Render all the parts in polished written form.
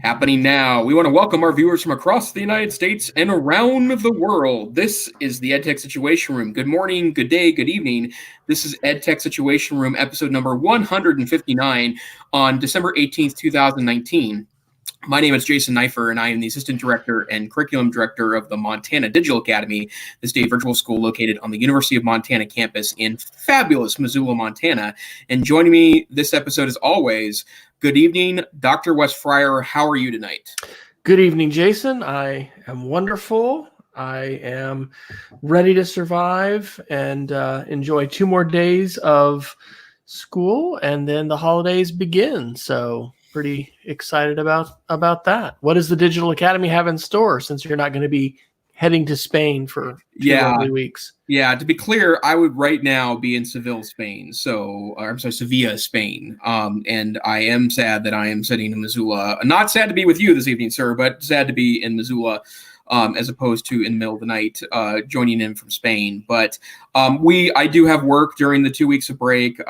Happening now. We want to welcome our viewers from across the United States and around the world. This is the EdTech Situation Room. Good morning, good day, good evening. This is EdTech Situation Room, episode number 159 on December 18th, 2019. My name is Jason Neiffer, and I am the Assistant Director and Curriculum Director of the Montana Digital Academy, the state virtual school located on the University of Montana campus in fabulous Missoula, Montana. And joining me this episode, as always, good evening, Dr. Wes Fryer. How are you tonight? Good evening, Jason. I am wonderful. I am ready to survive and enjoy 2 more days of school, and then the holidays begin. So pretty excited about that. What does the Digital Academy have in store since you're not going to be heading to Spain for 2 lovely weeks? Yeah, to be clear, I would right now be in Seville, Spain. Sevilla, Spain. And I am sad that I am sitting in Missoula. Not sad to be with you this evening, sir, but sad to be in Missoula. As opposed to in the middle of the night, joining in from Spain. But I do have work during the 2 weeks of break.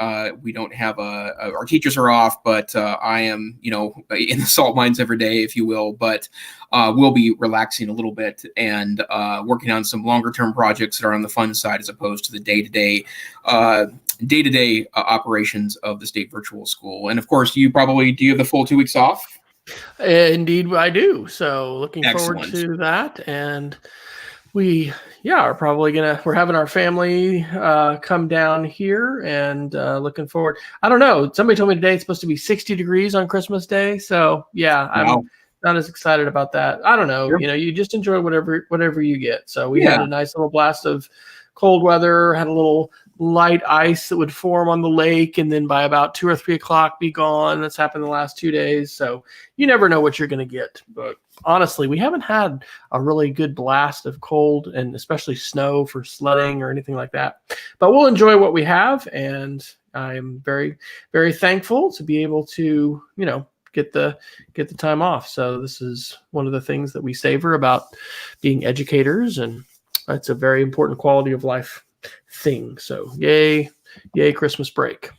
We don't have our teachers are off, but I am, in the salt mines every day, if you will. But we'll be relaxing a little bit and working on some longer term projects that are on the fun side as opposed to the day-to-day operations of the state virtual school. And of course, do you have the full 2 weeks off? Indeed, I do. So looking forward to that. And we're having our family come down here and looking forward. I don't know. Somebody told me today it's supposed to be 60 degrees on Christmas Day. So yeah, I'm not as excited about that. I don't know. Sure. You just enjoy whatever you get. So we had a nice little blast of cold weather, had a little light ice that would form on the lake, and then by about 2 or 3 o'clock be gone. That's happened the last 2 days. So you never know what you're going to get. But honestly, we haven't had a really good blast of cold and especially snow for sledding or anything like that. But we'll enjoy what we have. And I'm very, very thankful to be able to, get the time off. So this is one of the things that we savor about being educators, and it's a very important quality of life thing. So yay Christmas break.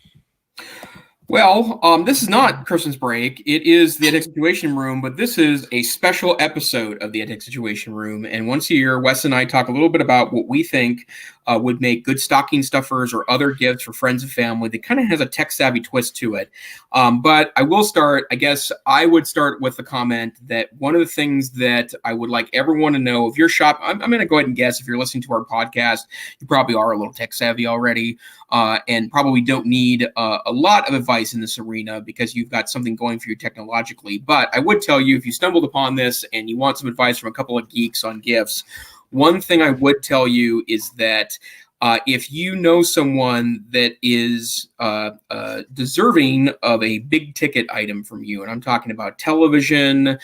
Well, this is not Christmas break. It is the EdTech Situation Room, but this is a special episode of the EdTech Situation Room. And once a year, Wes and I talk a little bit about what we think would make good stocking stuffers or other gifts for friends and family that kind of has a tech-savvy twist to it. But I would start with the comment that one of the things that I would like everyone to know, if you're I'm going to go ahead and guess if you're listening to our podcast, you probably are a little tech-savvy already and probably don't need a lot of advice in this arena because you've got something going for you technologically. But I would tell you, if you stumbled upon this and you want some advice from a couple of geeks on gifts, one thing I would tell you is that if you know someone that is deserving of a big ticket item from you, and I'm talking about television,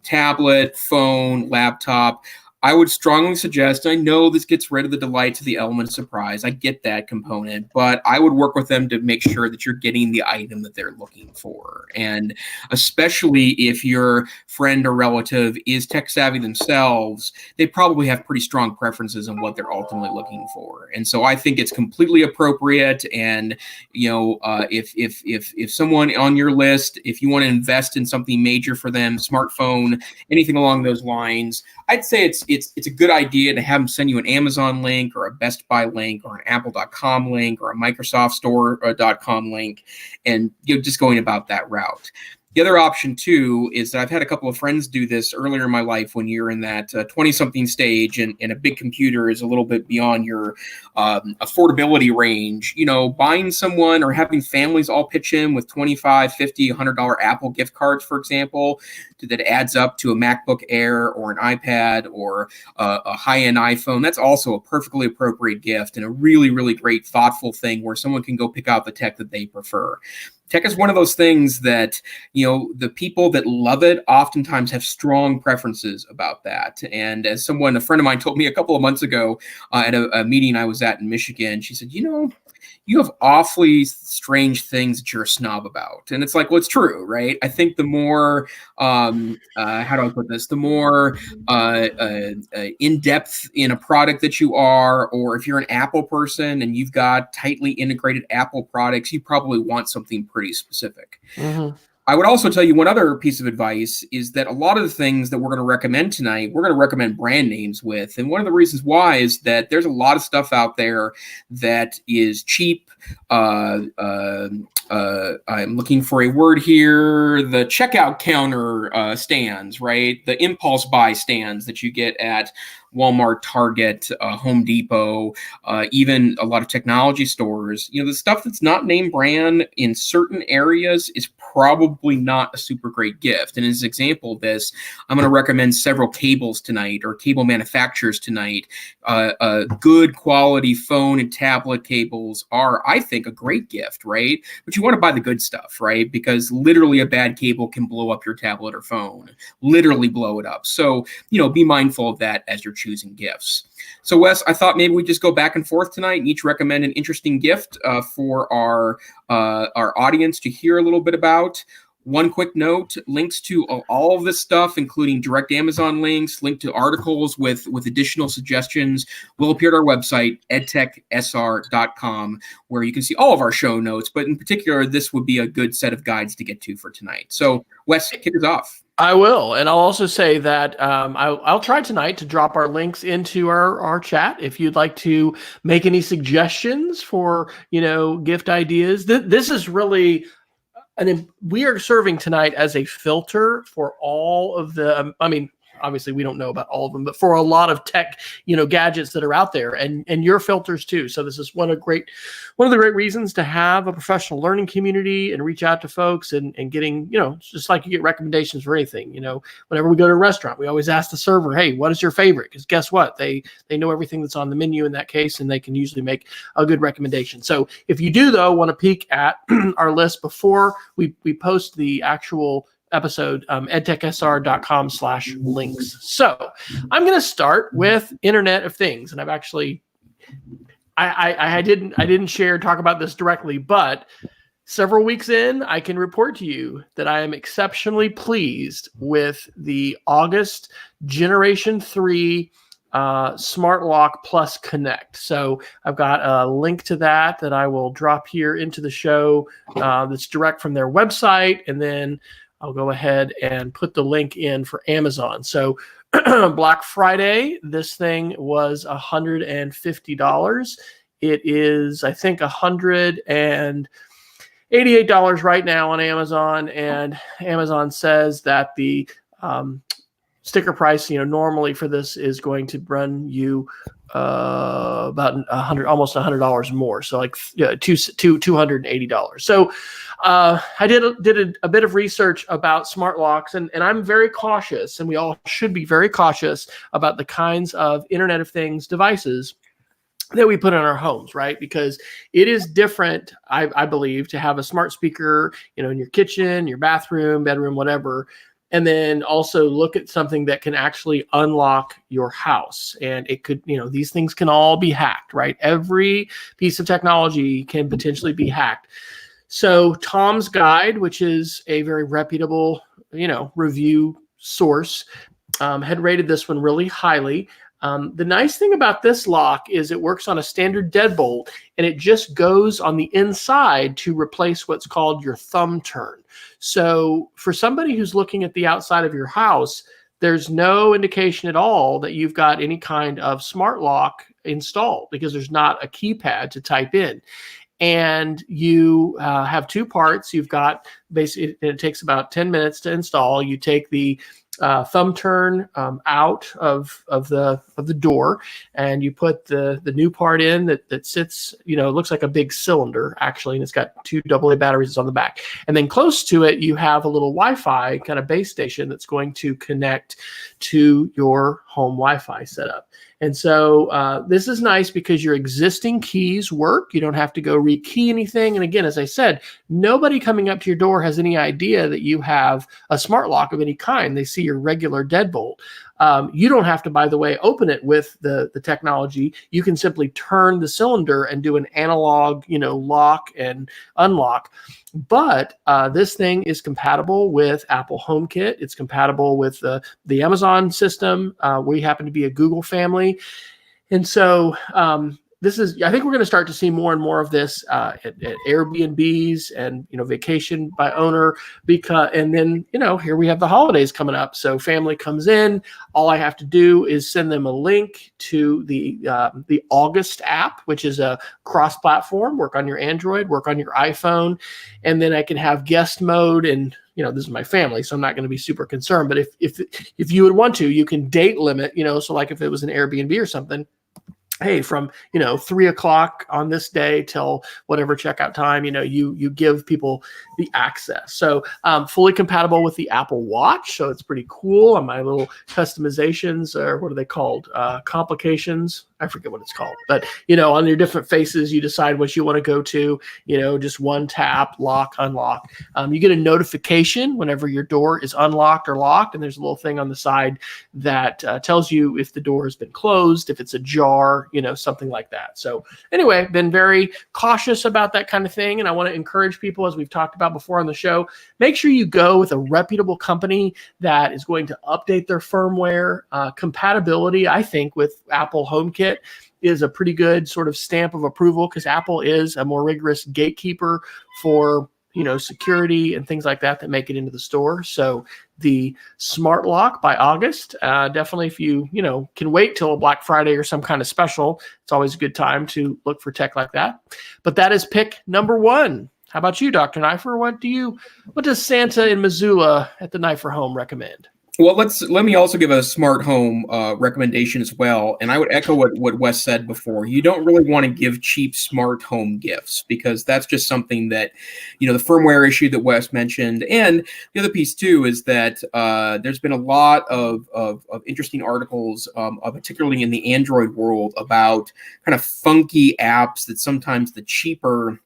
tablet, phone, laptop, I would strongly suggest, I know this gets rid of the delights of the element of surprise. I get that component, but I would work with them to make sure that you're getting the item that they're looking for. And especially if your friend or relative is tech savvy themselves, they probably have pretty strong preferences on what they're ultimately looking for. And so I think it's completely appropriate. And, if someone on your list, if you want to invest in something major for them, smartphone, anything along those lines, I'd say it's a good idea to have them send you an Amazon link or a Best Buy link or an Apple.com link or a Microsoft Store.com link, and just going about that route. The other option, too, is that I've had a couple of friends do this earlier in my life when you're in that 20-something stage and a big computer is a little bit beyond your affordability range. Buying someone or having families all pitch in with $25, $50, $100 Apple gift cards, for example, that adds up to a MacBook Air or an iPad or a high-end iPhone. That's also a perfectly appropriate gift and a really, really great, thoughtful thing where someone can go pick out the tech that they prefer. Tech is one of those things that, the people that love it oftentimes have strong preferences about that. And as a friend of mine told me a couple of months ago at a meeting I was at in Michigan, she said, you have awfully strange things that you're a snob about. And it's like, well, it's true, right? I think the more, how do I put this? The more in-depth in a product that you are, or if you're an Apple person and you've got tightly integrated Apple products, you probably want something pretty specific. Mm-hmm. I would also tell you one other piece of advice is that a lot of the things that we're going to recommend tonight, we're going to recommend brand names with. And one of the reasons why is that there's a lot of stuff out there that is cheap. I'm looking for a word here. The checkout counter stands, right? The impulse buy stands that you get at Walmart, Target, Home Depot, even a lot of technology stores. The stuff that's not name brand in certain areas is probably not a super great gift. And as an example of this, I'm going to recommend several cables tonight, or cable manufacturers tonight. Good quality phone and tablet cables are, I think, a great gift, right? But you want to buy the good stuff, right? Because literally a bad cable can blow up your tablet or phone, literally blow it up. So, be mindful of that as you're choosing gifts. So, Wes, I thought maybe we just go back and forth tonight and each recommend an interesting gift for our audience to hear a little bit about. One quick note, links to all of this stuff, including direct Amazon links, link to articles with additional suggestions, will appear at our website, edtechsr.com, where you can see all of our show notes. But in particular, this would be a good set of guides to get to for tonight. So, Wes, kick us off. I will. And I'll also say that I'll try tonight to drop our links into our chat. If you'd like to make any suggestions for, gift ideas, this is really, we are serving tonight as a filter for all of the, obviously we don't know about all of them, but for a lot of tech, gadgets that are out there, and your filters too. So this is one of the great reasons to have a professional learning community and reach out to folks and getting, just like you get recommendations for anything. Whenever we go to a restaurant, we always ask the server, hey, what is your favorite? Because guess what? They know everything that's on the menu in that case, and they can usually make a good recommendation. So if you do, though, want to peek at our list before we post the actual episode, edtechsr.com/links. So I'm going to start with Internet of Things. And I've actually, I didn't talk about this directly, but several weeks in, I can report to you that I am exceptionally pleased with the August Generation 3 Smart Lock Plus Connect. So I've got a link to that I will drop here into the show that's direct from their website. And then I'll go ahead and put the link in for Amazon. So Black Friday, this thing was $150. It is, I think, $188 right now on Amazon. And Amazon says that the sticker price, normally for this is going to run you about almost $100 more. So like $280. So I did a bit of research about smart locks, and I'm very cautious, and we all should be very cautious about the kinds of Internet of Things devices that we put in our homes, right? Because it is different, I believe, to have a smart speaker, in your kitchen, your bathroom, bedroom, whatever, and then also look at something that can actually unlock your house. And it could, these things can all be hacked, right? Every piece of technology can potentially be hacked. So Tom's Guide, which is a very reputable, review source, had rated this one really highly. The nice thing about this lock is it works on a standard deadbolt, and it just goes on the inside to replace what's called your thumb turn. So for somebody who's looking at the outside of your house, there's no indication at all that you've got any kind of smart lock installed, because there's not a keypad to type in. And you have two parts. You've got basically, it takes about 10 minutes to install. You take the thumb turn out of the door, and you put the new part in that sits, it looks like a big cylinder actually, and it's got two AA batteries on the back. And then close to it, you have a little Wi-Fi kind of base station that's going to connect to your home Wi-Fi setup. And so this is nice because your existing keys work. You don't have to go rekey anything. And again, as I said, nobody coming up to your door has any idea that you have a smart lock of any kind. They see your regular deadbolt. You don't have to, by the way, open it with the technology. You can simply turn the cylinder and do an analog, lock and unlock. But this thing is compatible with Apple HomeKit. It's compatible with the Amazon system. We happen to be a Google family. And so I think we're going to start to see more and more of this at Airbnbs and, vacation by owner, and then, here we have the holidays coming up. So family comes in, all I have to do is send them a link to the August app, which is a cross-platform, work on your Android, work on your iPhone, and then I can have guest mode. And this is my family, so I'm not going to be super concerned. But if you would want to, you can date limit. So like if it was an Airbnb or something, hey, from 3:00 on this day till whatever checkout time, you give people the access. So fully compatible with the Apple Watch, so it's pretty cool. On my little customizations, or what are they called? Complications. I forget what it's called, but on your different faces, you decide what you want to go to. Just one tap, lock, unlock. You get a notification whenever your door is unlocked or locked, and there's a little thing on the side that tells you if the door has been closed, if it's ajar, something like that. So anyway, been very cautious about that kind of thing, and I want to encourage people, as we've talked about before on the show, make sure you go with a reputable company that is going to update their firmware. Compatibility, I think, with Apple HomeKit is a pretty good sort of stamp of approval, because Apple is a more rigorous gatekeeper for security and things like that make it into the store. So the smart lock by August, definitely, if you can wait till a Black Friday or some kind of special, it's always a good time to look for tech like that. But that is pick number 1. How about you, Dr. Neiffer? What does Santa in Missoula at the Neiffer home recommend? Well, let me also give a smart home recommendation as well. And I would echo what Wes said before. You don't really want to give cheap smart home gifts, because that's just something that, the firmware issue that Wes mentioned. And the other piece too is that there's been a lot of interesting articles, particularly in the Android world, about kind of funky apps that sometimes the cheaper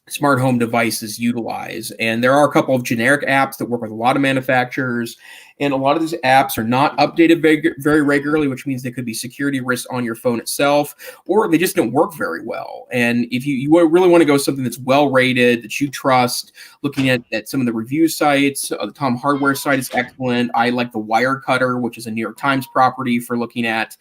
smart home devices utilize. And there are a couple of generic apps that work with a lot of manufacturers, and a lot of these apps are not updated very regularly, which means they could be security risks on your phone itself, or they just don't work very well. And if you really want to go something that's well rated, that you trust, looking at some of the review sites, the Tom Hardware site is excellent. I like the Wirecutter, which is a New York Times property for looking at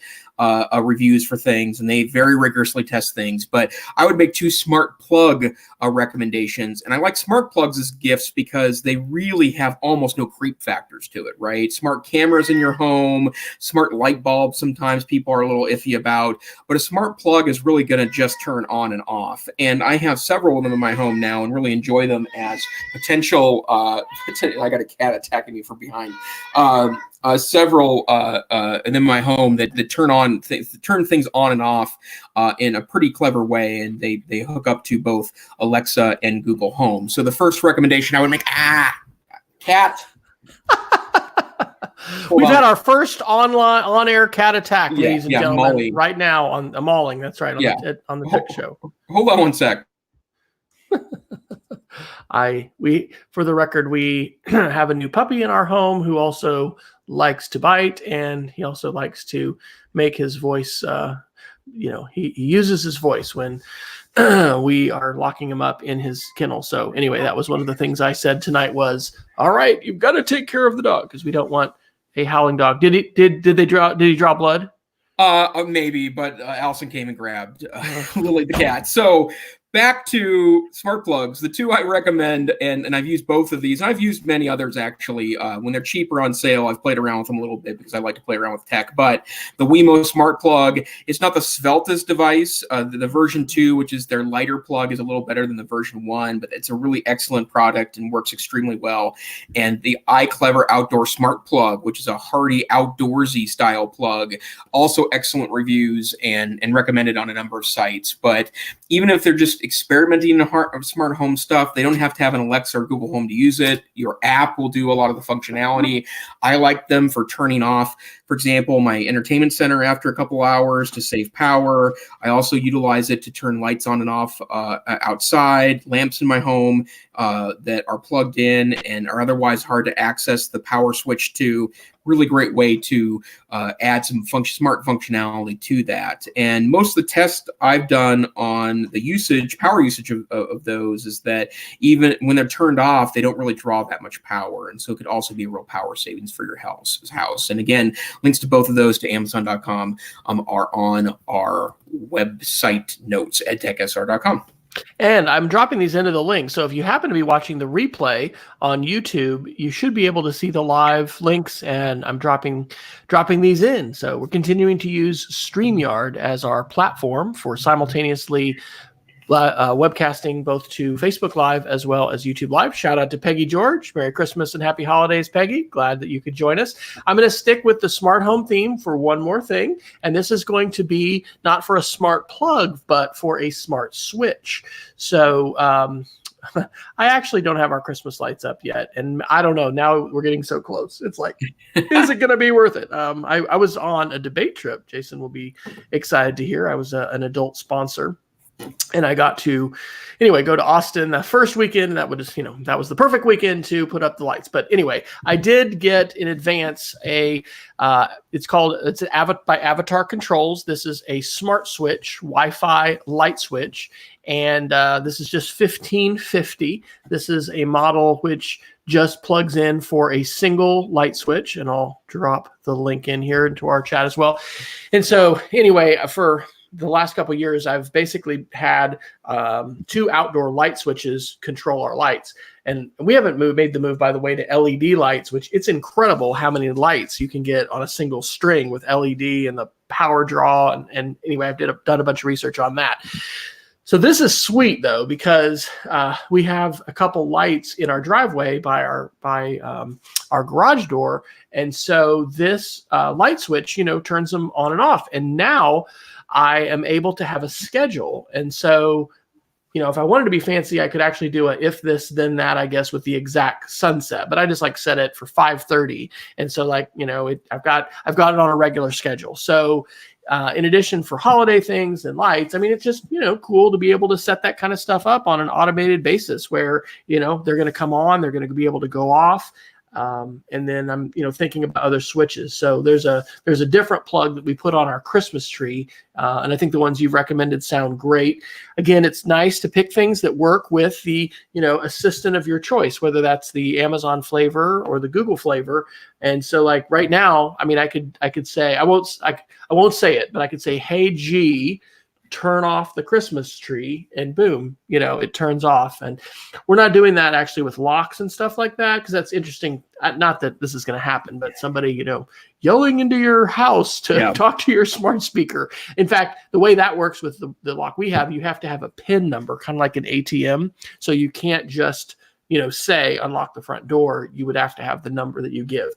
reviews for things, and they very rigorously test things. But I would make 2 smart plug recommendations. And I like smart plugs as gifts because they really have almost no creep factors to it, right? Smart cameras in your home, smart light bulbs, sometimes people are a little iffy about, but a smart plug is really going to just turn on and off. And I have several of them in my home now and really enjoy them as potential, I got a cat attacking me from behind. Several in my home that turn things on and off in a pretty clever way, and they hook up to both Alexa and Google Home. So the first recommendation I would make, cat. We've had our first on-air cat attack, ladies and gentlemen, mauling. right now on mauling. That's right, on the tech show. Hold on one sec. For the record, we have a new puppy in our home who also likes to bite, and he also likes to make his voice. He uses his voice when we are locking him up in his kennel. So anyway, that was one of the things I said tonight was, all right, you've got to take care of the dog, because we don't want a howling dog. Did he draw blood? Maybe, but Allison came and grabbed Lily the cat. So back to smart plugs, the 2 I recommend, and I've used both of these. And I've used many others, actually. When they're cheaper on sale, I've played around with them a little bit because I like to play around with tech. But the Wemo Smart Plug, it's not the sveltest device. The version 2, which is their lighter plug, is a little better than the version 1, but it's a really excellent product and works extremely well. And the iClever Outdoor Smart Plug, which is a hardy, outdoorsy style plug, also excellent reviews and recommended on a number of sites. But even if they're just experimenting in smart home stuff, they don't have to have an Alexa or Google Home to use it. Your app will do a lot of the functionality. I like them for turning off, for example, my entertainment center after a couple hours to save power. I also utilize it to turn lights on and off outside, lamps in my home that are plugged in and are otherwise hard to access the power switch to. really great way to add some smart functionality to that. And most of the tests I've done on the power usage of those is that even when they're turned off, they don't really draw that much power. And so it could also be a real power savings for your house. And again, links to both of those to Amazon.com are on our website notes, edtechsr.com. And I'm dropping these into the link. So if you happen to be watching the replay on YouTube, you should be able to see the live links, and I'm dropping these in. So we're continuing to use StreamYard as our platform for simultaneously webcasting both to Facebook Live as well as YouTube Live. Shout out to Peggy George. Merry Christmas and Happy Holidays, Peggy. Glad that you could join us. I'm going to stick with the smart home theme for one more thing, and this is going to be not for a smart plug, but for a smart switch. So I actually don't have our Christmas lights up yet, and I don't know. Now we're getting so close. It's like, is it going to be worth it? I was on a debate trip. Jason will be excited to hear. I was an adult sponsor. And I got to, anyway, go to Austin the first weekend. That was the perfect weekend to put up the lights. But anyway, I did get in advance it's by Avatar Controls. This is a smart switch, Wi-Fi light switch. And this is just $1,550. This is a model which just plugs in for a single light switch. And I'll drop the link in here into our chat as well. And so anyway, for the last couple of years, I've basically had 2 outdoor light switches control our lights. And we haven't made the move, by the way, to LED lights, which it's incredible how many lights you can get on a single string with LED and the power draw. And anyway, I've done a bunch of research on that. So this is sweet, though, because we have a couple lights in our driveway by our garage door. And so this light switch, turns them on and off. And now I am able to have a schedule. And so, if I wanted to be fancy, I could actually do a if this, then that, I guess, with the exact sunset. But I just set it for 5:30. And so I've got it on a regular schedule. So in addition for holiday things and lights, it's just, cool to be able to set that kind of stuff up on an automated basis where, they're going to come on, they're going to be able to go off. And then I'm, thinking about other switches. So there's a different plug that we put on our Christmas tree. And I think the ones you've recommended sound great. Again, it's nice to pick things that work with the, assistant of your choice, whether that's the Amazon flavor or the Google flavor. And so right now, I could say, I won't say it, but I could say, hey, G, turn off the Christmas tree, and boom, it turns off. And we're not doing that actually with locks and stuff like that, because that's interesting. Not that this is going to happen, but somebody, yelling into your house to talk to your smart speaker. In fact, the way that works with the lock we have, you have to have a PIN number, kind of like an ATM. So you can't just say unlock the front door. You would have to have the number that you give.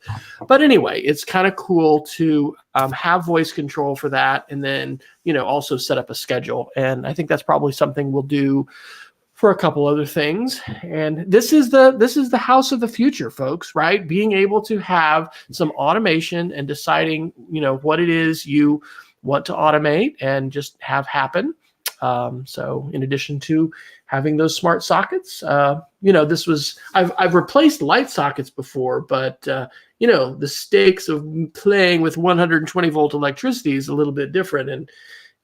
But anyway, it's kind of cool to have voice control for that, and then also set up a schedule. And I think that's probably something we'll do for a couple other things. And this is the house of the future, folks, right? Being able to have some automation and deciding what it is you want to automate and just have happen. So in addition to having those smart sockets, I've replaced light sockets before, but the stakes of playing with 120 volt electricity is a little bit different. And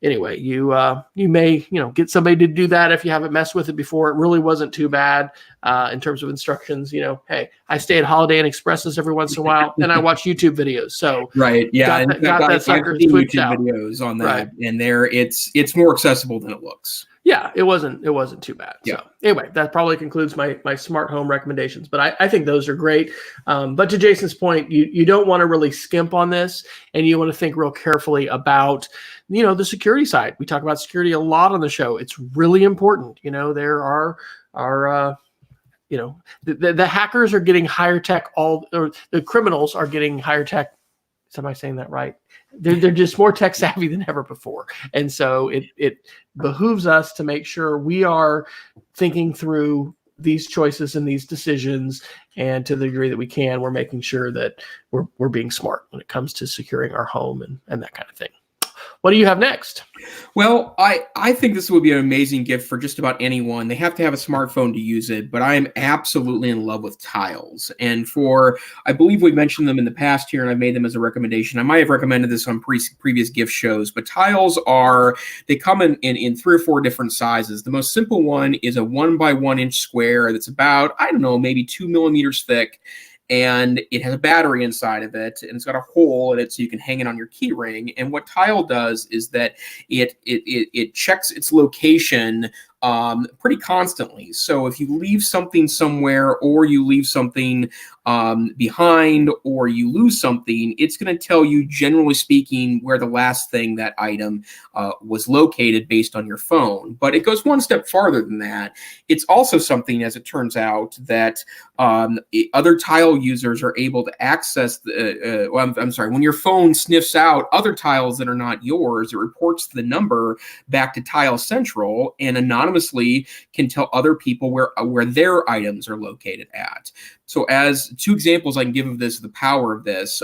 anyway, you may get somebody to do that if you haven't messed with it before. It really wasn't too bad in terms of instructions. Hey, I stay at Holiday Inn Expresses every once in a while, and I watch YouTube videos. So right, yeah, got that sucker tweaked out. Videos on that, right. And it's more accessible than it looks. Yeah, it wasn't too bad. Yeah. So anyway, that probably concludes my smart home recommendations, but I think those are great. But to Jason's point, you don't want to really skimp on this, and you want to think real carefully about, the security side. We talk about security a lot on the show. It's really important. There are the hackers are getting higher tech, or the criminals are getting higher tech. Am I saying that right? They're just more tech savvy than ever before. And so it behooves us to make sure we are thinking through these choices and these decisions, and to the degree that we can, we're making sure that we're being smart when it comes to securing our home and that kind of thing. What do you have next? Well, I think this would be an amazing gift for just about anyone. They have to have a smartphone to use it, but I am absolutely in love with tiles. And I believe we mentioned them in the past here, and I made them as a recommendation. I might have recommended this on previous gift shows, but they come in 3 or 4 different sizes. The most simple one is a 1x1 inch square that's about, I don't know, maybe 2 millimeters thick. And it has a battery inside of it, and it's got a hole in it so you can hang it on your key ring. And what tile does is that it checks its location pretty constantly. So if you leave something somewhere, or you leave something behind, or you lose something, it's going to tell you, generally speaking, where the last thing that item was located based on your phone. But it goes one step farther than that. It's also something, as it turns out, that other tile users are able to access when your phone sniffs out other tiles that are not yours, it reports the number back to Tile Central, and anonymously can tell other people where their items are located at. So as 2 examples I can give of this, the power of this.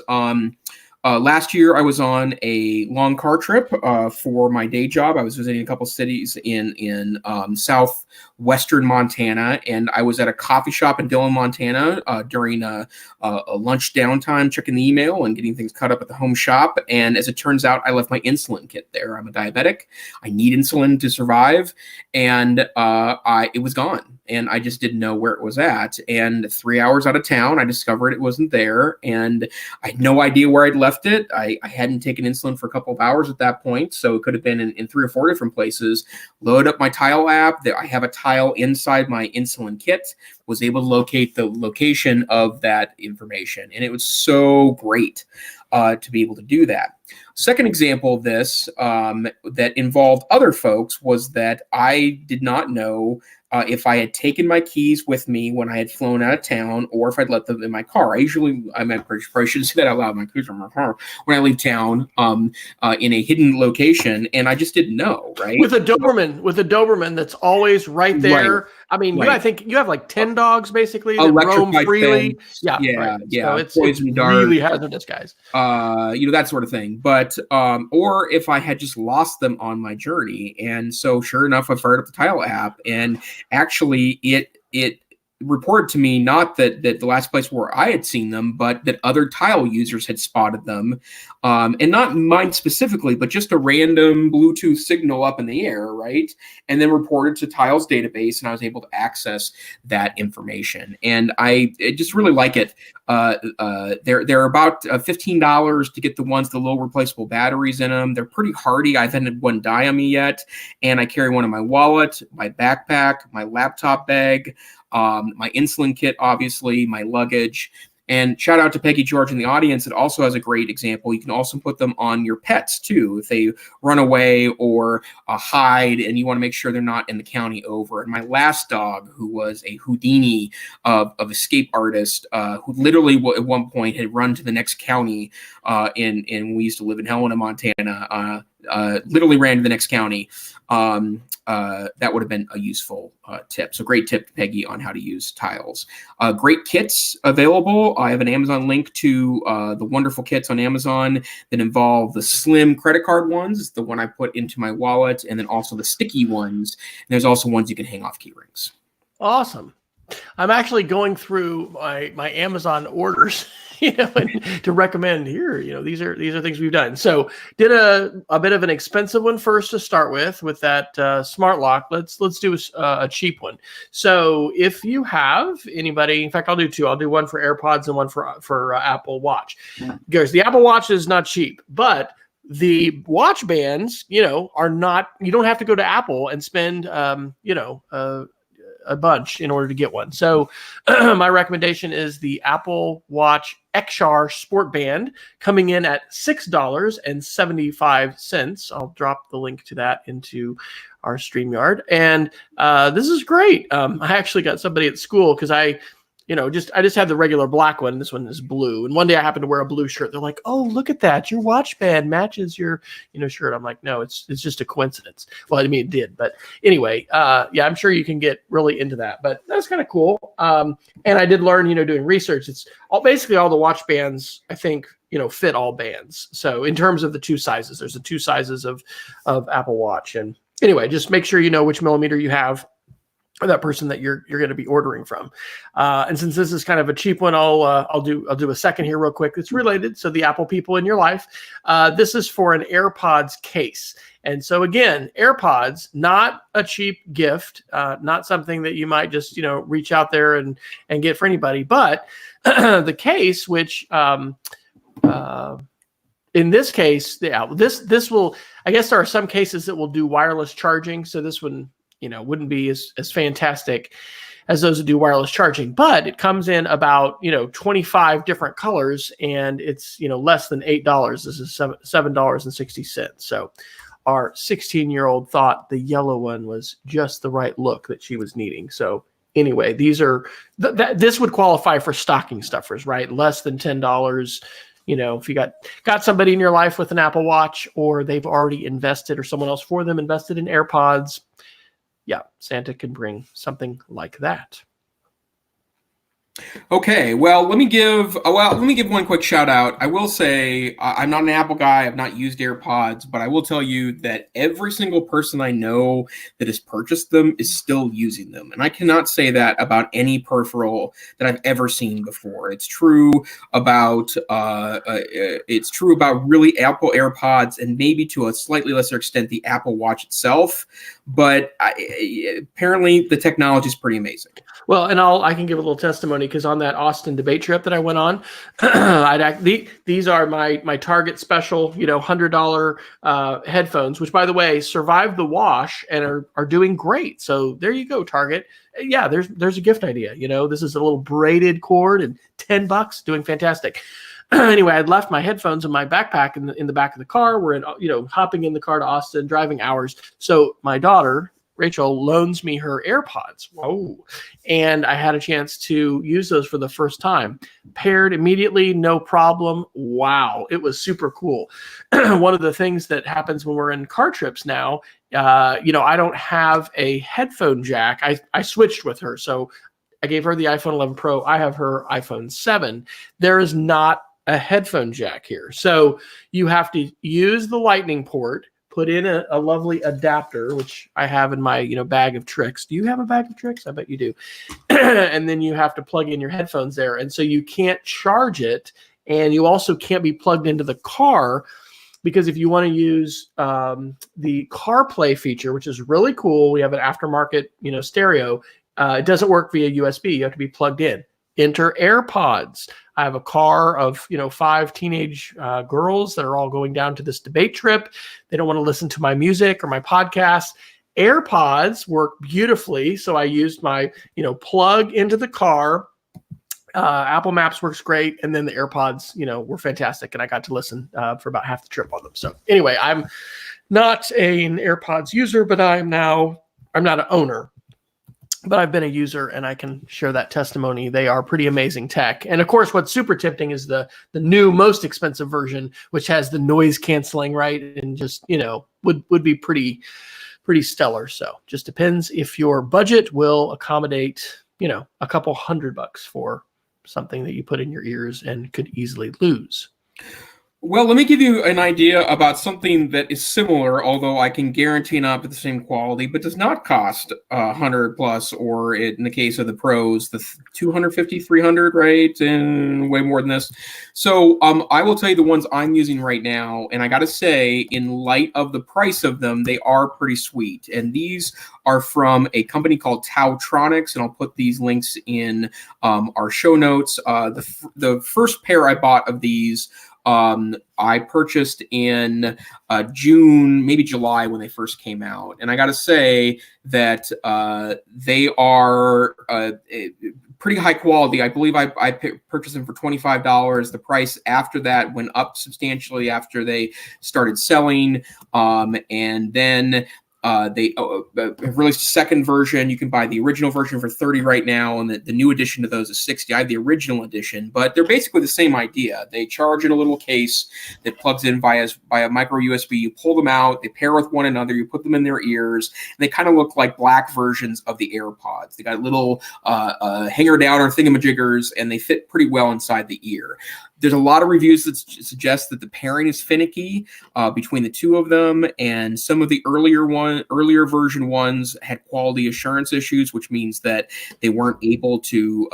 Last year, I was on a long car trip for my day job. I was visiting a couple cities in southwestern Montana, and I was at a coffee shop in Dillon, Montana during a lunch downtime, checking the email and getting things cut up at the home shop. And as it turns out, I left my insulin kit there. I'm a diabetic. I need insulin to survive, and it was gone. And I just didn't know where it was at. And 3 hours out of town, I discovered it wasn't there. And I had no idea where I'd left it. I hadn't taken insulin for a couple of hours at that point, so it could have been in 3 or 4 different places. Load up my Tile app. I have a tile inside my insulin kit. Was able to locate the location of that information. And it was so great to be able to do that. Second example of this that involved other folks was that I did not know if I had taken my keys with me when I had flown out of town, or if I'd let them in my car. I probably shouldn't say that out loud. My keys are in my car when I leave town in a hidden location, and I just didn't know. Right, with a Doberman that's always right there. Right. I mean, I think you have like 10 dogs basically that roam freely. Fence. Yeah. So it's really hazardous, guys. That sort of thing. But or if I had just lost them on my journey, and so sure enough, I fired up the Tile app, and actually it reported to me not that the last place where I had seen them, but that other tile users had spotted them, and not mine specifically, but just a random Bluetooth signal up in the air, right? And then reported to Tile's database, and I was able to access that information. And I just really like it. They're about $15 to get the ones, the low replaceable batteries in them. They're pretty hardy. I haven't had one die on me yet. And I carry one in my wallet, my backpack, my laptop bag, my insulin kit, obviously, my luggage. And shout out to Peggy George in the audience. It also has a great example. You can also put them on your pets too, if they run away or hide, and you want to make sure they're not in the county over. And my last dog, who was a Houdini of escape artist, who literally at one point had run to the next county, and we used to live in Helena, Montana. Literally ran to the next county. That would have been a useful tip. So great tip, Peggy, on how to use tiles. Great kits available. I have an Amazon link to the wonderful kits on Amazon that involve the slim credit card ones. It's the one I put into my wallet, and then also the sticky ones. And there's also ones you can hang off key rings. Awesome. I'm actually going through my Amazon orders, to recommend here. These are things we've done. So did a bit of an expensive one first to start with that smart lock. Let's do a cheap one. So if you have anybody, in fact, I'll do 2. I'll do one for AirPods and one for Apple Watch. Guys, the Apple Watch is not cheap, but the watch bands, are not. You don't have to go to Apple and spend, a bunch in order to get one. So my recommendation is the Apple Watch XR Sport Band, coming in at $6.75. I'll drop the link to that into our StreamYard. And this is great. I actually got somebody at school, because I I just had the regular black one. This one is blue. And one day I happened to wear a blue shirt. They're like, "Oh, look at that! Your watch band matches your shirt." I'm like, "No, it's just a coincidence." Well, I mean, it did, but anyway, yeah, I'm sure you can get really into that. But that's kind of cool. And I did learn, doing research. It's basically all the watch bands, I think, fit all bands. So in terms of the two sizes, there's the two sizes of Apple Watch. And anyway, just make sure you know which millimeter you have, or that person that you're going to be ordering from. And since this is kind of a cheap one, I'll do a second here real quick. It's related. So the Apple people in your life, this is for an AirPods case. And so again, AirPods, not a cheap gift, not something that you might just, reach out there and get for anybody, but the case, which, in this case, this will, I guess there are some cases that will do wireless charging. So this one, wouldn't be as fantastic as those that do wireless charging, but it comes in about, 25 different colors, and it's, less than $8. This is $7.60. So our 16-year-old thought the yellow one was just the right look that she was needing. So anyway, these are, this would qualify for stocking stuffers, right? Less than $10. If you got somebody in your life with an Apple Watch, or they've already invested, or someone else for them invested in AirPods, yeah, Santa can bring something like that. Okay, well, let me give one quick shout out. I will say I'm not an Apple guy. I've not used AirPods, but I will tell you that every single person I know that has purchased them is still using them, and I cannot say that about any peripheral that I've ever seen before. It's true about really Apple AirPods, and maybe to a slightly lesser extent the Apple Watch itself. But apparently the technology is pretty amazing. Well, and I can give a little testimony, because on that Austin debate trip that I went on, these are my Target special, $100 headphones, which, by the way, survived the wash and are doing great. So there you go, Target. Yeah, there's a gift idea. This is a little braided cord, and $10, doing fantastic. Anyway, I'd left my headphones in my backpack in the back of the car. We're hopping in the car to Austin, driving hours. So my daughter, Rachel, loans me her AirPods. Whoa. And I had a chance to use those for the first time. Paired immediately, no problem. Wow. It was super cool. One of the things that happens when we're in car trips now, I don't have a headphone jack. I switched with her. So I gave her the iPhone 11 Pro. I have her iPhone 7. There is not a headphone jack here. So you have to use the Lightning port, put in a lovely adapter, which I have in my bag of tricks. Do you have a bag of tricks? I bet you do. And then you have to plug in your headphones there. And so you can't charge it, and you also can't be plugged into the car, because if you want to use the CarPlay feature, which is really cool, we have an aftermarket stereo. It doesn't work via USB. You have to be plugged in. Enter AirPods. I have a car of 5 teenage girls that are all going down to this debate trip. They don't want to listen to my music or my podcast. AirPods work beautifully, so I used my plug into the car. Apple Maps works great, and then the AirPods were fantastic, and I got to listen for about half the trip on them. So anyway, I'm not an AirPods user, but I'm not an owner. But I've been a user, and I can share that testimony. They are pretty amazing tech. And of course, what's super tempting is the new, most expensive version, which has the noise canceling, right? And just, would be pretty stellar. So just depends if your budget will accommodate, a couple $100 for something that you put in your ears and could easily lose. Well, let me give you an idea about something that is similar, although I can guarantee not the same quality, but does not cost $100 plus, or in the case of the pros, the $250, $300, right? And way more than this. So I will tell you the ones I'm using right now, and I got to say, in light of the price of them, they are pretty sweet. And these are from a company called Tautronics, and I'll put these links in our show notes. The first pair I bought of these I purchased in June, maybe July, when they first came out. And I got to say that they are pretty high quality. I believe I purchased them for $25. The price after that went up substantially after they started selling. And then They have released a second version. You can buy the original version for $30 right now, and the new edition of those is $60. I have the original edition, but they're basically the same idea. They charge in a little case that plugs in via micro USB. You pull them out, they pair with one another, you put them in their ears, and they kind of look like black versions of the AirPods. They got little hanger down or thingamajiggers, and they fit pretty well inside the ear. There's a lot of reviews that suggest that the pairing is finicky between the two of them, and some of the earlier version ones had quality assurance issues, which means that they weren't able to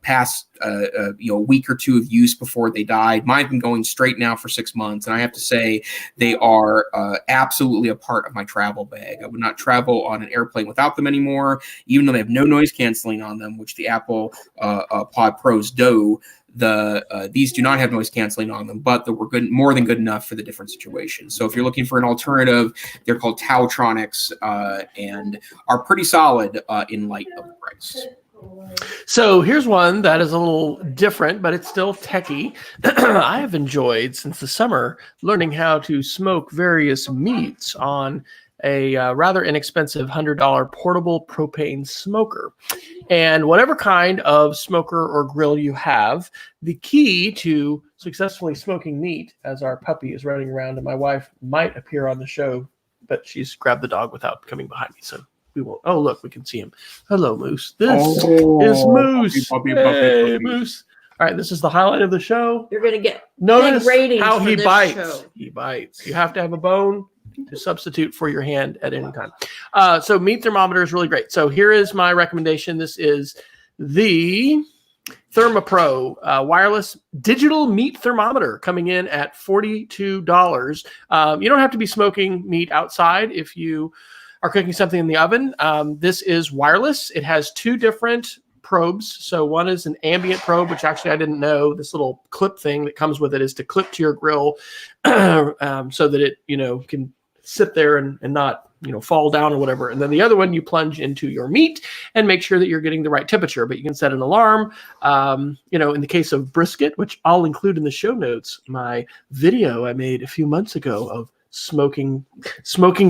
pass a week or two of use before they died. Mine have been going straight now for 6 months, and I have to say they are absolutely a part of my travel bag. I would not travel on an airplane without them anymore, even though they have no noise canceling on them, which the Apple Pod Pros do. These do not have noise canceling on them, but they were more than good enough for the different situations. So if you're looking for an alternative, they're called Tautronics and are pretty solid in light of the price. So here's one that is a little different, but it's still techie. I have enjoyed since the summer learning how to smoke various meats on a rather inexpensive $100 portable propane smoker. And whatever kind of smoker or grill you have, the key to successfully smoking meat, as our puppy is running around, and my wife might appear on the show, but she's grabbed the dog without coming behind me, so we won't. Oh, look, we can see him. Hello, Moose. This is Moose. Puppy. Moose. All right, this is the highlight of the show. You're going to get notice ratings how for he this bites. show. He bites. You have to have a bone to substitute for your hand at any time. So meat thermometer is really great. So here is my recommendation. This is the ThermaPro wireless digital meat thermometer, coming in at $42. You don't have to be smoking meat outside if you are cooking something in the oven. This is wireless. It has two different probes. So one is an ambient probe, which actually I didn't know. This little clip thing that comes with it is to clip to your grill so that it, can sit there and not, fall down or whatever. And then the other one, you plunge into your meat and make sure that you're getting the right temperature. But you can set an alarm. In the case of brisket, which I'll include in the show notes, my video I made a few months ago of smoking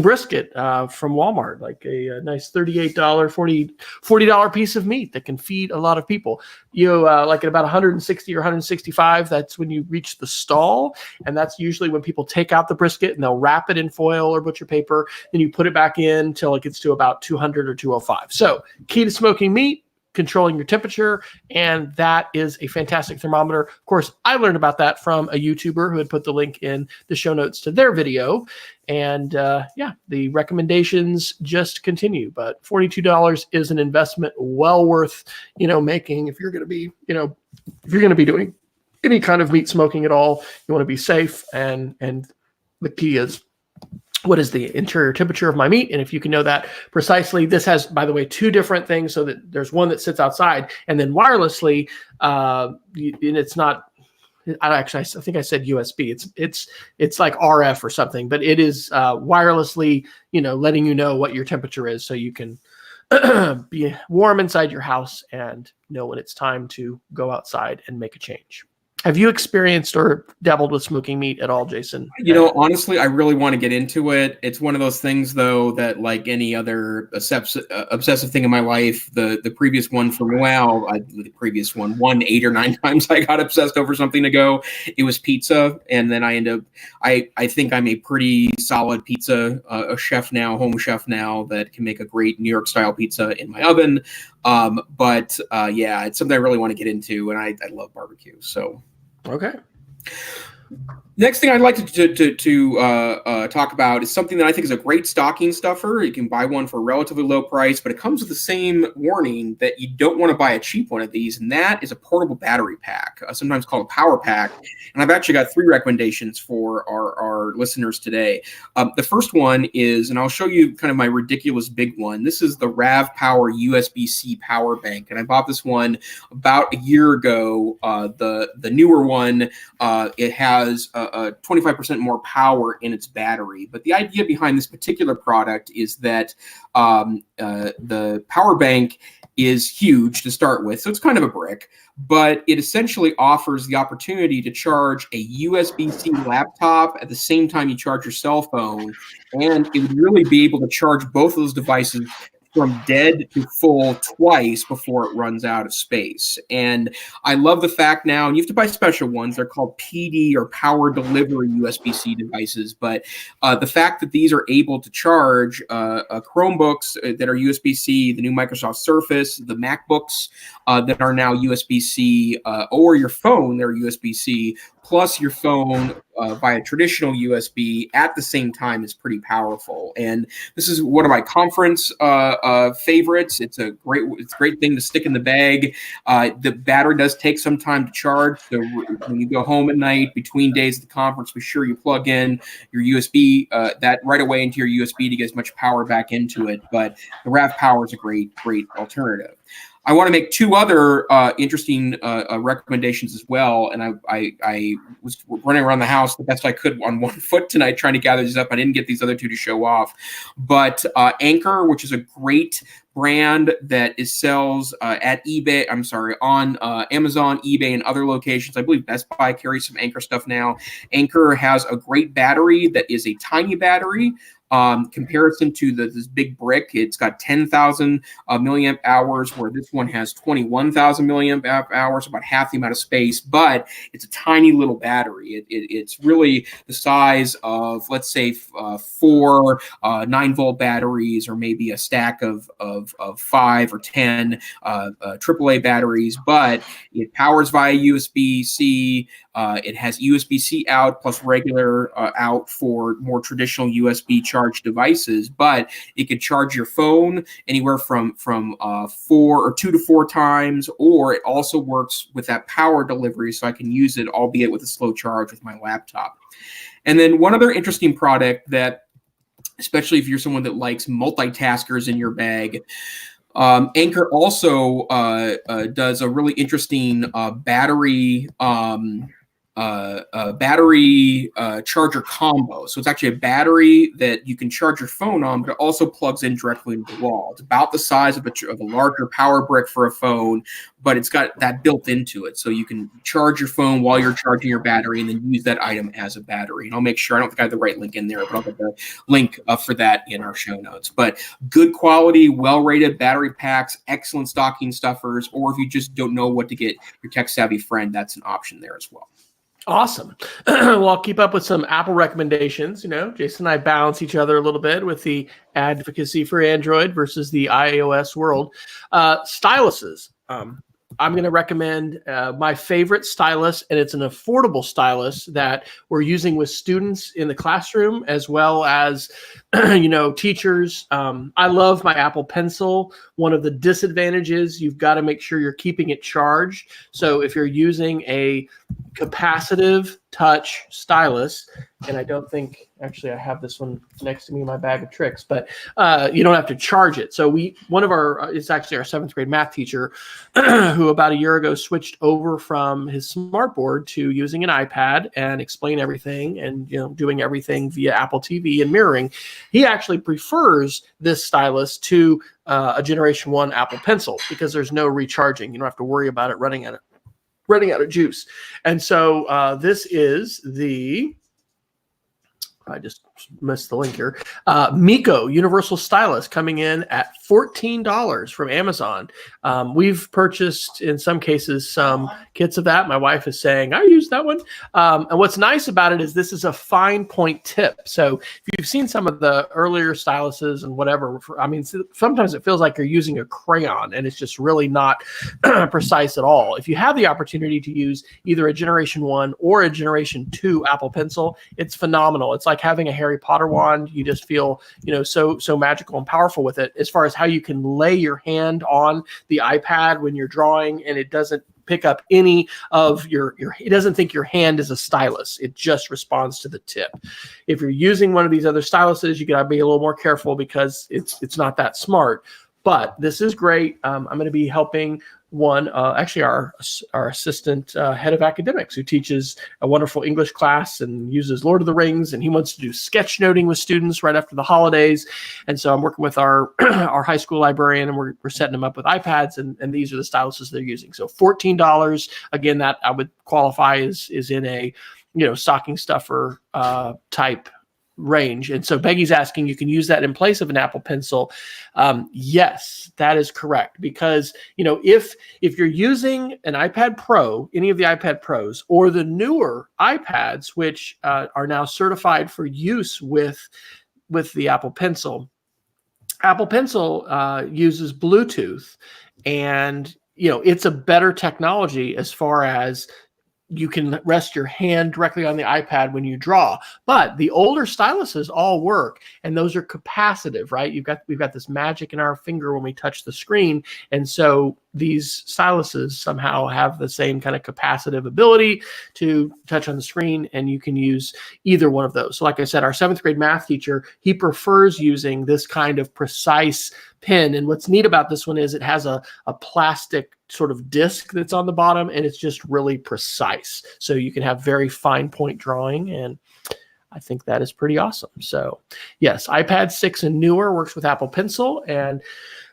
brisket from Walmart, like a nice $38, $40 piece of meat that can feed a lot of people. Like at about 160 or 165, that's when you reach the stall, and that's usually when people take out the brisket and they'll wrap it in foil or butcher paper, then you put it back in till it gets to about 200 or 205. So key to smoking meat, controlling your temperature, and that is a fantastic thermometer. Of course, I learned about that from a YouTuber who had put the link in the show notes to their video, and the recommendations just continue. But $42 is an investment well worth making if you're going to be doing any kind of meat smoking at all. You want to be safe, and the key is, what is the interior temperature of my meat? And if you can know that precisely, this has, by the way, two different things, so that there's one that sits outside, and then wirelessly, and it's not, I think I said USB. It's like RF or something, but it is wirelessly, letting you know what your temperature is, so you can be warm inside your house and know when it's time to go outside and make a change. Have you experienced or dabbled with smoking meat at all, Jason? Honestly, I really want to get into it. It's one of those things, though, that like any other obsessive thing in my life, the previous one the previous one 8 or 9 times I got obsessed over something ago. It was pizza. And then I think I'm a pretty solid pizza home chef now that can make a great New York style pizza in my oven. But it's something I really want to get into, and I love barbecue. So. Okay. Next thing I'd like to talk about is something that I think is a great stocking stuffer. You can buy one for a relatively low price, but it comes with the same warning that you don't want to buy a cheap one of these, and that is a portable battery pack, sometimes called a power pack. And I've actually got 3 recommendations for our listeners today. The first one is, and I'll show you kind of my ridiculous big one. This is the RAV Power USB-C power bank, and I bought this one about a year ago. The newer one, it has 25% more power in its battery. But the idea behind this particular product is that the power bank is huge to start with. So it's kind of a brick, but it essentially offers the opportunity to charge a USB-C laptop at the same time you charge your cell phone. And it would really be able to charge both of those devices from dead to full twice before it runs out of space. And I love the fact now, and you have to buy special ones, they're called PD or power delivery USB-C devices, but the fact that these are able to charge Chromebooks that are USB-C, the new Microsoft Surface, the MacBooks that are now USB-C, or your phone that are USB-C, plus your phone via traditional USB at the same time is pretty powerful. And this is one of my conference favorites. It's a great thing to stick in the bag. The battery does take some time to charge. So when you go home at night between days of the conference, be sure you plug in your USB that right away into your USB to get as much power back into it. But the RAV Power is a great alternative. I want to make two other interesting recommendations as well. And I was running around the house the best I could on one foot tonight trying to gather these up. I didn't get these other two to show off. But Anchor, which is a great brand that sells at eBay, on Amazon, eBay, and other locations. I believe Best Buy carries some Anchor stuff now. Anchor has a great battery that is a tiny battery. Comparison to this big brick, it's got 10,000 milliamp hours, where this one has 21,000 milliamp hours, about half the amount of space, but it's a tiny little battery. It's really the size of, let's say, four 9-volt batteries, or maybe a stack of 5 or 10 AAA batteries, but it powers via USB-C. It has USB-C out plus regular out for more traditional USB charged devices, but it could charge your phone anywhere from 2 to 4 times, or it also works with that power delivery, so I can use it, albeit with a slow charge, with my laptop. And then one other interesting product that, especially if you're someone that likes multitaskers in your bag, Anchor also does a really interesting battery charger combo. So it's actually a battery that you can charge your phone on, but it also plugs in directly into the wall. It's about the size of a larger power brick for a phone, but it's got that built into it. So you can charge your phone while you're charging your battery, and then use that item as a battery. And I'll make sure, I don't think I have the right link in there, but I'll get the link for that in our show notes. But good quality, well-rated battery packs, excellent stocking stuffers, or if you just don't know what to get your tech-savvy friend, that's an option there as well. Awesome. Well, I'll keep up with some Apple recommendations. Jason and I balance each other a little bit with the advocacy for Android versus the iOS world. Styluses. I'm going to recommend my favorite stylus, and it's an affordable stylus that we're using with students in the classroom as well as, teachers. I love my Apple Pencil. One of the disadvantages, you've got to make sure you're keeping it charged. So if you're using a capacitive touch stylus, and I don't think, actually, I have this one next to me in my bag of tricks, but you don't have to charge it. So it's actually our 7th grade math teacher who about a year ago switched over from his smartboard to using an iPad and explain everything and, doing everything via Apple TV and mirroring. He actually prefers this stylus to a Generation 1 Apple Pencil because there's no recharging. You don't have to worry about it running out of juice. And so this is I just missed the link here. Miko Universal Stylus coming in at $14 from Amazon. We've purchased, in some cases, some kits of that. My wife is saying, I use that one. And what's nice about it is this is a fine point tip. So if you've seen some of the earlier styluses and whatever, sometimes it feels like you're using a crayon and it's just really not precise at all. If you have the opportunity to use either a Generation 1 or a Generation 2 Apple Pencil, it's phenomenal. It's like having a Harry Potter wand. You just feel, so magical and powerful with it, as far as how you can lay your hand on the iPad when you're drawing, and it doesn't pick up any of it doesn't think your hand is a stylus. It just responds to the tip. If you're using one of these other styluses, you got to be a little more careful because it's not that smart. But this is great. I'm going to be helping one, actually our assistant head of academics, who teaches a wonderful English class and uses Lord of the Rings, and he wants to do sketchnoting with students right after the holidays. And so I'm working with our our high school librarian, and we're setting them up with iPads, and these are the styluses they're using. So $14, again, that I would qualify is in a stocking stuffer type range. And so Peggy's asking, you can use that in place of an Apple Pencil. Yes, that is correct. Because, if you're using an iPad Pro, any of the iPad Pros, or the newer iPads, which are now certified for use with the Apple Pencil uses Bluetooth, and, it's a better technology as far as you can rest your hand directly on the iPad when you draw. But the older styluses all work, and those are capacitive, right? We've got this magic in our finger when we touch the screen, and so these styluses somehow have the same kind of capacitive ability to touch on the screen, and you can use either one of those. So like I said, our 7th grade math teacher, he prefers using this kind of precise pen. And what's neat about this one is it has a plastic sort of disc that's on the bottom, and it's just really precise. So you can have very fine point drawing, and I think that is pretty awesome. So yes, iPad 6 and newer works with Apple Pencil, and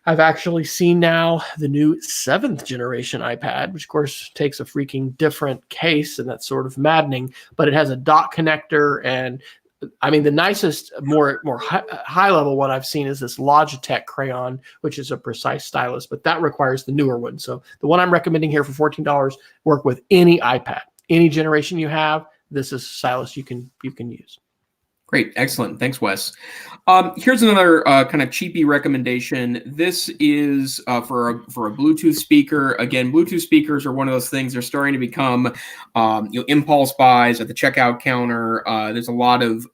I've actually seen now the new 7th generation iPad, which of course takes a freaking different case, and that's sort of maddening, but it has a dot connector. And I mean, the nicest, more high level one I've seen is this Logitech crayon, which is a precise stylus, but that requires the newer one. So the one I'm recommending here for $14 work with any iPad, any generation you have. This is a stylus you can use. Great. Excellent. Thanks, Wes. Here's another kind of cheapy recommendation. This is for a Bluetooth speaker. Again, Bluetooth speakers are one of those things. They're starting to become impulse buys at the checkout counter. There's a lot of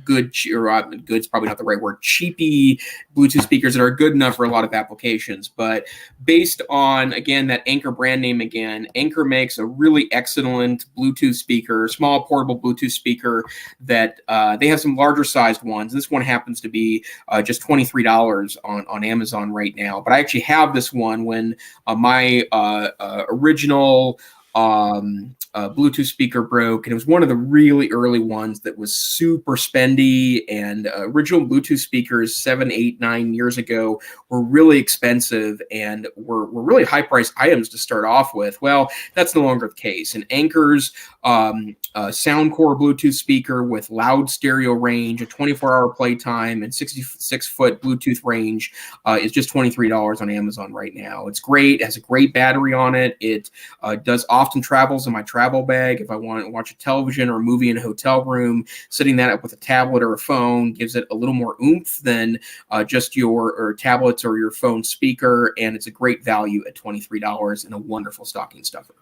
good, or good's probably not the right word, cheapy Bluetooth speakers that are good enough for a lot of applications. But based on, again, that Anker brand name again, Anker makes a really excellent Bluetooth speaker, small portable Bluetooth speaker that they have some larger sized ones. This one happens to be just $23 on Amazon right now. But I actually have this one when my original Bluetooth speaker broke, and it was one of the really early ones that was super spendy, and original Bluetooth speakers 7, 8, 9 years ago were really expensive and were really high priced items to start off with. Well, that's no longer the case. And Anker's Soundcore Bluetooth speaker with loud stereo range, a 24-hour playtime, and 66-foot Bluetooth range is just $23 on Amazon right now. It's great. It has a great battery on it. It does often travels in my travel bag. If I want to watch a television or a movie in a hotel room, setting that up with a tablet or a phone gives it a little more oomph than just your tablets or your phone speaker, and it's a great value at $23 and a wonderful stocking stuffer.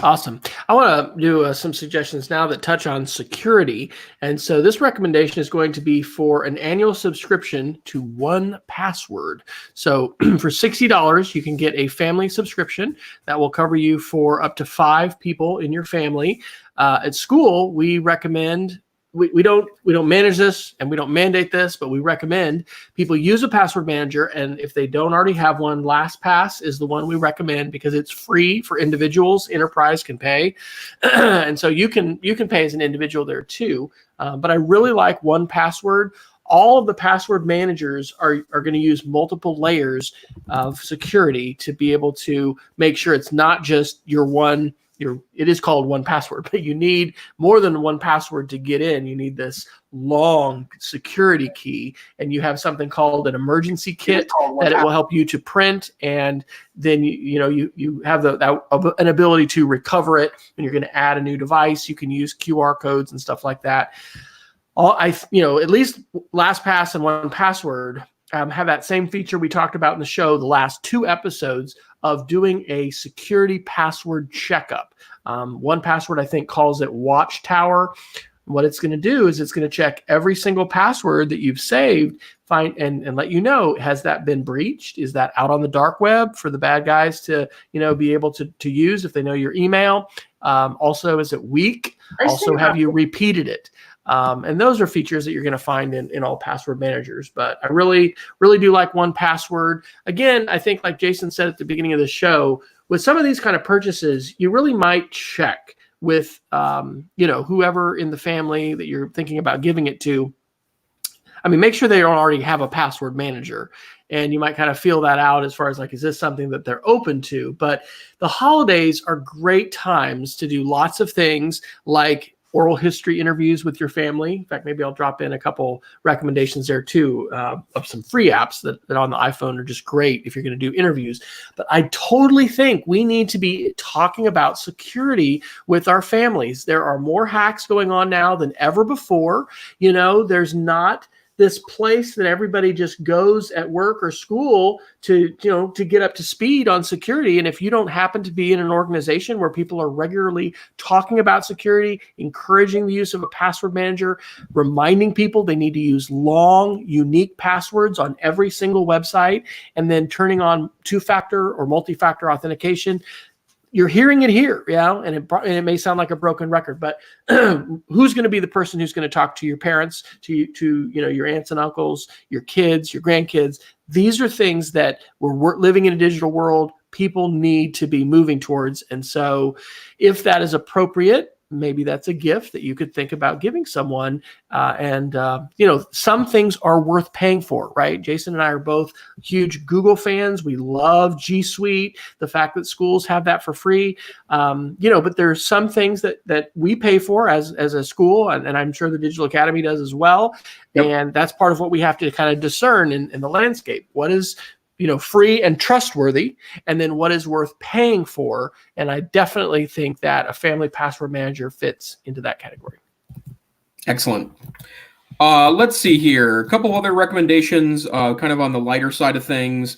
Awesome. I want to do some suggestions now that touch on security. And so this recommendation is going to be for an annual subscription to 1Password. So for $60, you can get a family subscription that will cover you for up to 5 people in your family. At school, we recommend we don't manage this and we don't mandate this, but we recommend people use a password manager. And if they don't already have one, LastPass is the one we recommend because it's free for individuals. Enterprise can pay, and so you can pay as an individual there too. But I really like 1Password. All of the password managers are going to use multiple layers of security to be able to make sure it's not just your one. It is called 1Password, but you need more than 1Password to get in. You need this long security key, and you have something called an emergency kit that it will help you to print, and then you have an ability to recover it when you're going to add a new device. You can use QR codes and stuff like that. At least LastPass and 1Password have that same feature we talked about in the show, the last 2 episodes, of doing a security password checkup. 1Password, I think, calls it Watchtower. What it's going to do is it's going to check every single password that you've saved, find and let you know, has that been breached? Is that out on the dark web for the bad guys to be able to use if they know your email? Also, is it weak? Also, have you repeated it? And those are features that you're going to find in all password managers. But I really, really do like 1Password. Again, I think like Jason said at the beginning of the show, with some of these kind of purchases, you really might check with, whoever in the family that you're thinking about giving it to. I mean, make sure they don't already have a password manager, and you might kind of feel that out as far as like, is this something that they're open to? But the holidays are great times to do lots of things like oral history interviews with your family. In fact, maybe I'll drop in a couple recommendations there too, of some free apps that on the iPhone are just great if you're going to do interviews. But I totally think we need to be talking about security with our families. There are more hacks going on now than ever before. There's not this place that everybody just goes at work or school to get up to speed on security. And if you don't happen to be in an organization where people are regularly talking about security, encouraging the use of a password manager, reminding people they need to use long, unique passwords on every single website, and then turning on two-factor or multi-factor authentication, you're hearing it here, and it may sound like a broken record, but who's going to be the person who's going to talk to your parents, to your aunts and uncles, your kids, your grandkids? These are things that we're living in a digital world. People need to be moving towards, and so if that is appropriate, maybe that's a gift that you could think about giving someone. Some things are worth paying for, right? Jason and I are both huge Google fans. We love G Suite, the fact that schools have that for free. But there's some things that we pay for as a school, and I'm sure the Digital Academy does as well. Yep. And that's part of what we have to kind of discern in the landscape. What is free and trustworthy, and then what is worth paying for. And I definitely think that a family password manager fits into that category. Excellent. Let's see here. A couple other recommendations, kind of on the lighter side of things.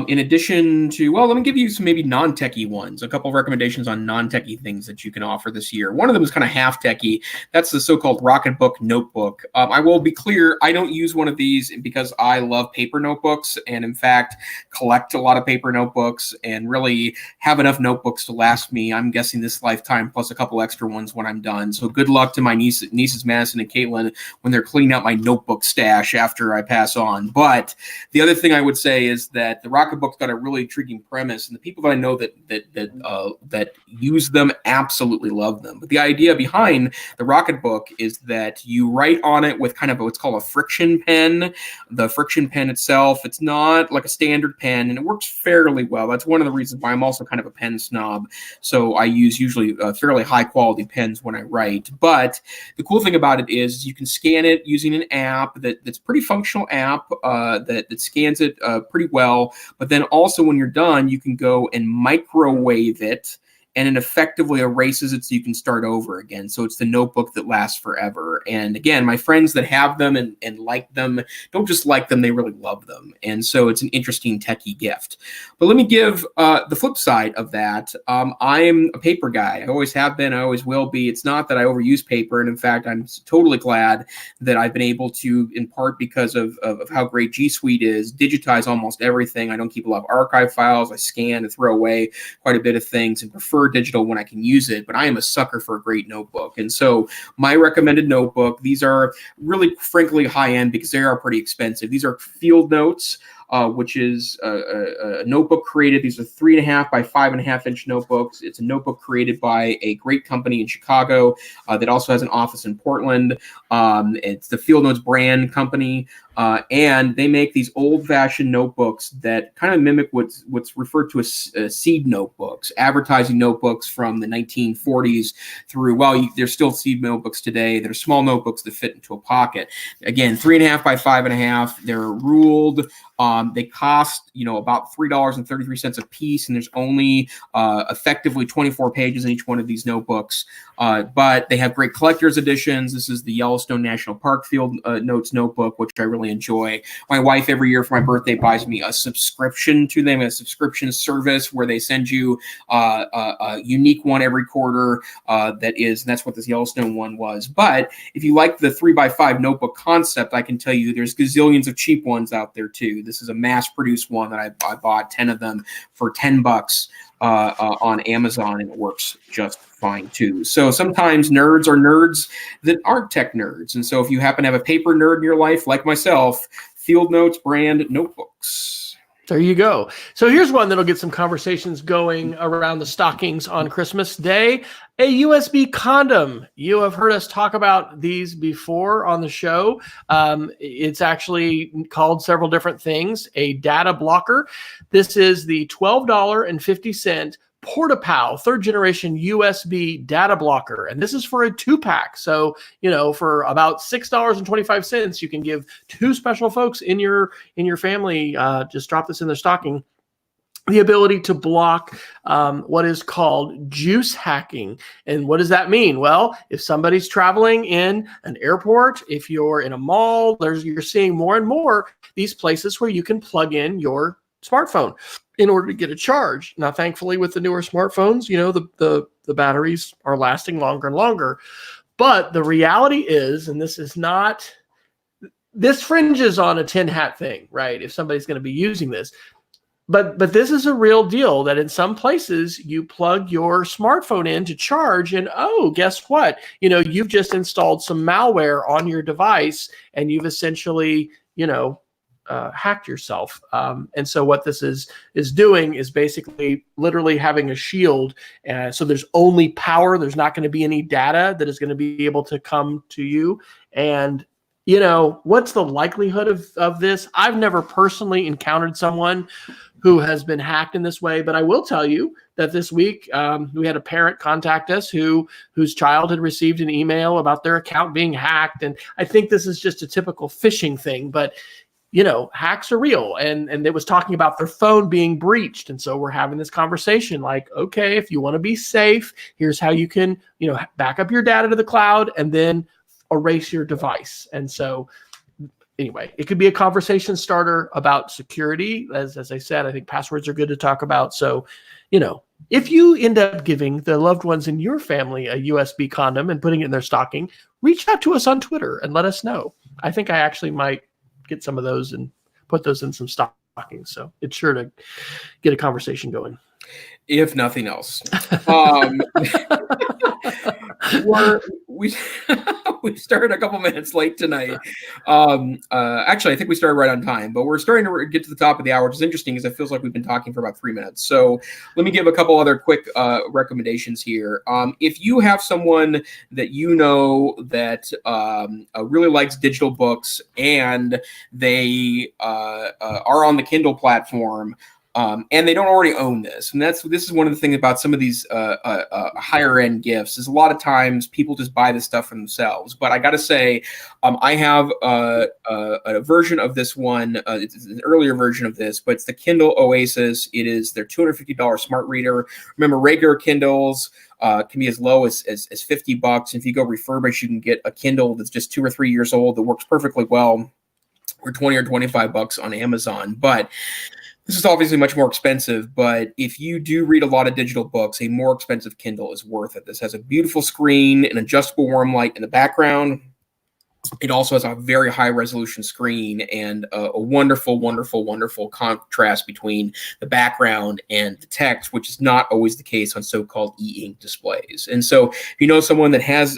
In addition to, let me give you some maybe non-techie ones. A couple of recommendations on non-techie things that you can offer this year. One of them is kind of half techie. That's the so-called Rocketbook notebook. I will be clear, I don't use one of these because I love paper notebooks, and in fact, collect a lot of paper notebooks and really have enough notebooks to last me, I'm guessing, this lifetime, plus a couple extra ones when I'm done. So good luck to my nieces Madison and Caitlin when they're cleaning out my notebook stash after I pass on. But the other thing I would say is that the Rocketbook's got a really intriguing premise, and the people that I know that use them absolutely love them. But the idea behind the Rocketbook is that you write on it with kind of what's called a friction pen. The friction pen itself, it's not like a standard pen, and it works fairly well. That's one of the reasons why I'm also kind of a pen snob. So I use usually fairly high quality pens when I write. But the cool thing about it is you can scan it using an app that's pretty functional app that scans it pretty well. But then also when you're done, you can go and microwave it, and it effectively erases it so you can start over again. So it's the notebook that lasts forever. And again, my friends that have them and like them don't just like them, they really love them. And so it's an interesting techie gift. But let me give the flip side of that. I'm a paper guy. I always have been. I always will be. It's not that I overuse paper. And in fact, I'm totally glad that I've been able to, in part because of how great G Suite is, digitize almost everything. I don't keep a lot of archive files. I scan and throw away quite a bit of things and prefer digital when I can use it, but I am a sucker for a great notebook. And so my recommended notebook, these are really frankly high end because they are pretty expensive. These are Field Notes, which is a notebook created. These are 3.5 by 5.5 inch notebooks. It's a notebook created by a great company in Chicago that also has an office in Portland. It's the Field Notes brand company. And they make these old-fashioned notebooks that kind of mimic what's referred to as seed notebooks, advertising notebooks from the 1940s through, there's still seed notebooks today. They're small notebooks that fit into a pocket. Again, 3.5 by 5.5. They're ruled. They cost, about $3.33 a piece, and there's only effectively 24 pages in each one of these notebooks. But they have great collector's editions. This is the Yellowstone National Park Field Notes notebook, which I really enjoy. My wife every year for my birthday buys me a subscription to them, a subscription service where they send you a unique one every quarter. That's what this Yellowstone one was. But if you like the 3x5 notebook concept, I can tell you there's gazillions of cheap ones out there too. This is a mass-produced one that I bought 10 of them for $10 on Amazon, and it works just fine too. So sometimes nerds are nerds that aren't tech nerds. And so if you happen to have a paper nerd in your life, like myself, Field Notes brand notebooks. There you go. So here's one that'll get some conversations going around the stockings on Christmas Day. A USB condom. You have heard us talk about these before on the show. It's actually called several different things. A data blocker. This is the $12.50 PortaPow 3rd generation USB data blocker. And this is for a 2-pack. So, for about $6.25, you can give 2 special folks in your family, just drop this in their stocking, the ability to block what is called juice hacking. And what does that mean? Well, if somebody's traveling in an airport, if you're in a mall, you're seeing more and more these places where you can plug in your smartphone in order to get a charge. Now, thankfully, with the newer smartphones, the batteries are lasting longer and longer. But the reality is, and this fringes on a tin hat thing, right? If somebody's going to be using this. But this is a real deal that in some places you plug your smartphone in to charge and guess what? You've just installed some malware on your device and you've essentially, hacked yourself. And so what this is doing is basically literally having a shield. So there's only power. There's not going to be any data that is going to be able to come to you. And what's the likelihood of this? I've never personally encountered someone who has been hacked in this way, but I will tell you that this week we had a parent contact us whose child had received an email about their account being hacked. And I think this is just a typical phishing thing, but hacks are real. And it was talking about their phone being breached. And so we're having this conversation like, okay, if you want to be safe, here's how you can, back up your data to the cloud and then erase your device. And so anyway, it could be a conversation starter about security. As I said, I think passwords are good to talk about. So, if you end up giving the loved ones in your family a USB condom and putting it in their stocking, reach out to us on Twitter and let us know. I think I actually might get some of those and put those in some stockings. So it's sure to get a conversation going. If nothing else. We started a couple minutes late tonight. Actually, I think we started right on time, but we're starting to get to the top of the hour, which is interesting because it feels like we've been talking for about 3 minutes. So let me give a couple other quick recommendations here. If you have someone that that really likes digital books and they are on the Kindle platform, and they don't already own this. And this is one of the things about some of these higher end gifts is a lot of times people just buy this stuff for themselves. But I got to say, I have a version of this one. It's an earlier version of this, but it's the Kindle Oasis. It is their $250 smart reader. Remember, regular Kindles can be as low as $50. If you go refurbish, you can get a Kindle that's just 2 or 3 years old that works perfectly well for $20 or $25 on Amazon. But this is obviously much more expensive, but if you do read a lot of digital books, a more expensive Kindle is worth it. This has a beautiful screen, an adjustable warm light in the background. It also has a very high resolution screen and a wonderful, wonderful, wonderful contrast between the background and the text, which is not always the case on so-called e-ink displays. And so if you know someone that has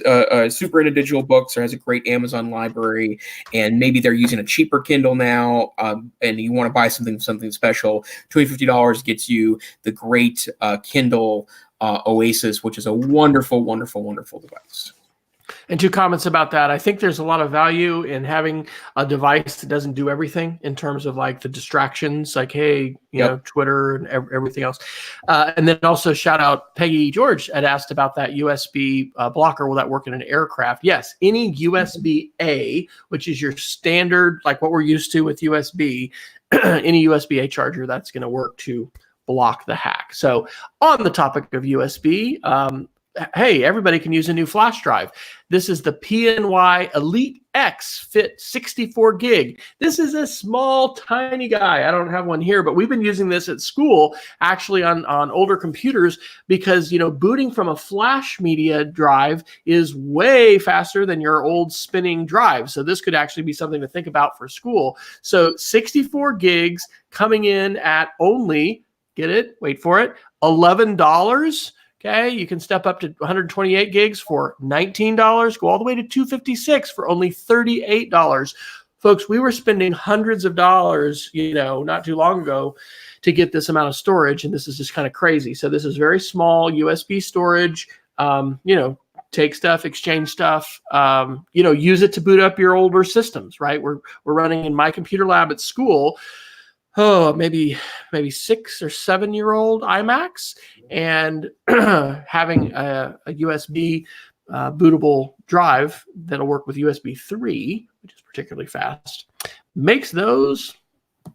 super into digital books or has a great Amazon library, and maybe they're using a cheaper Kindle now, and you want to buy something special, $250 gets you the great Kindle Oasis, which is a wonderful, wonderful, wonderful device. And 2 comments about that. I think there's a lot of value in having a device that doesn't do everything in terms of like the distractions, like, hey, Twitter and everything else. And then also shout out Peggy George had asked about that USB blocker. Will that work in an aircraft? Yes. Any USB-A, which is your standard, like what we're used to with USB, any USB-A charger, that's going to work to block the hack. So on the topic of USB, hey, everybody can use a new flash drive. This is the PNY Elite X Fit 64 gig. This is a small, tiny guy. I don't have one here, but we've been using this at school, actually on older computers, because, booting from a flash media drive is way faster than your old spinning drive. So this could actually be something to think about for school. So 64 gigs coming in at only, get it, wait for it, $11. Okay, you can step up to 128 gigs for $19, go all the way to $256 for only $38. folks, we were spending hundreds of dollars, not too long ago to get this amount of storage. And this is just kind of crazy. So this is very small USB storage, take stuff, exchange stuff, use it to boot up your older systems, right? We're running in my computer lab at school, maybe 6 or 7 year old iMacs, and having a USB bootable drive that'll work with USB 3, which is particularly fast, makes those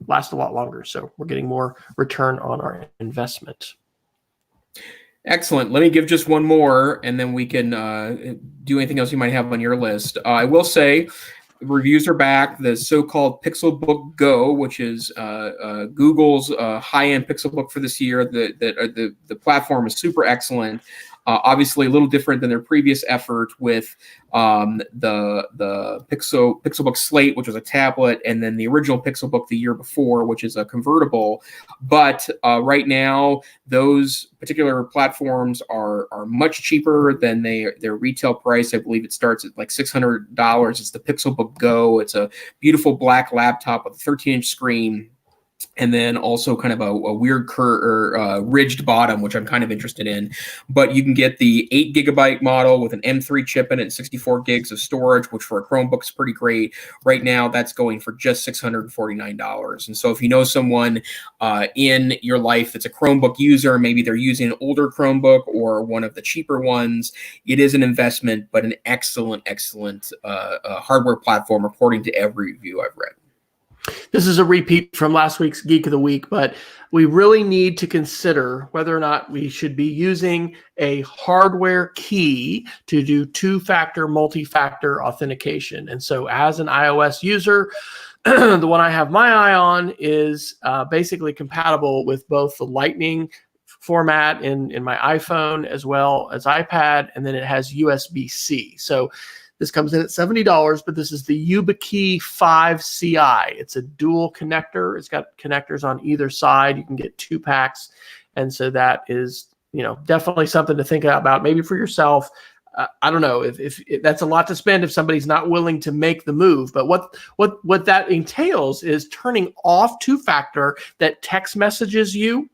last a lot longer. So we're getting more return on our investment. Excellent. Let me give just one more, and then we can do anything else you might have on your list. I will say reviews are back. The so-called Pixelbook Go, which is Google's high-end Pixelbook for this year. The platform is super excellent. Obviously, a little different than their previous effort with the Pixelbook Slate, which was a tablet, and then the original Pixelbook the year before, which is a convertible. But right now, those particular platforms are much cheaper than their retail price. I believe it starts at like $600. It's the Pixelbook Go. It's a beautiful black laptop with a 13-inch screen, and then also kind of a weird ridged bottom, which I'm kind of interested in. But you can get the 8 gigabyte model with an M3 chip in it and 64 gigs of storage, which for a Chromebook is pretty great. Right now, that's going for just $649. And so if you know someone in your life that's a Chromebook user, maybe they're using an older Chromebook or one of the cheaper ones, it is an investment, but an excellent hardware platform, according to every review I've read. This is a repeat from last week's Geek of the Week, but we really need to consider whether or not we should be using a hardware key to do two-factor, multi-factor authentication. And so as an iOS user, the one I have my eye on is basically compatible with both the Lightning format in my iPhone as well as iPad, and then it has USB-C. So this comes in at $70, but this is the YubiKey 5 CI. It's a dual connector. It's got connectors on either side. You can get 2 packs. And so that is, definitely something to think about, maybe for yourself. I don't know if that's a lot to spend if somebody's not willing to make the move. But what that entails is turning off two-factor that text messages you,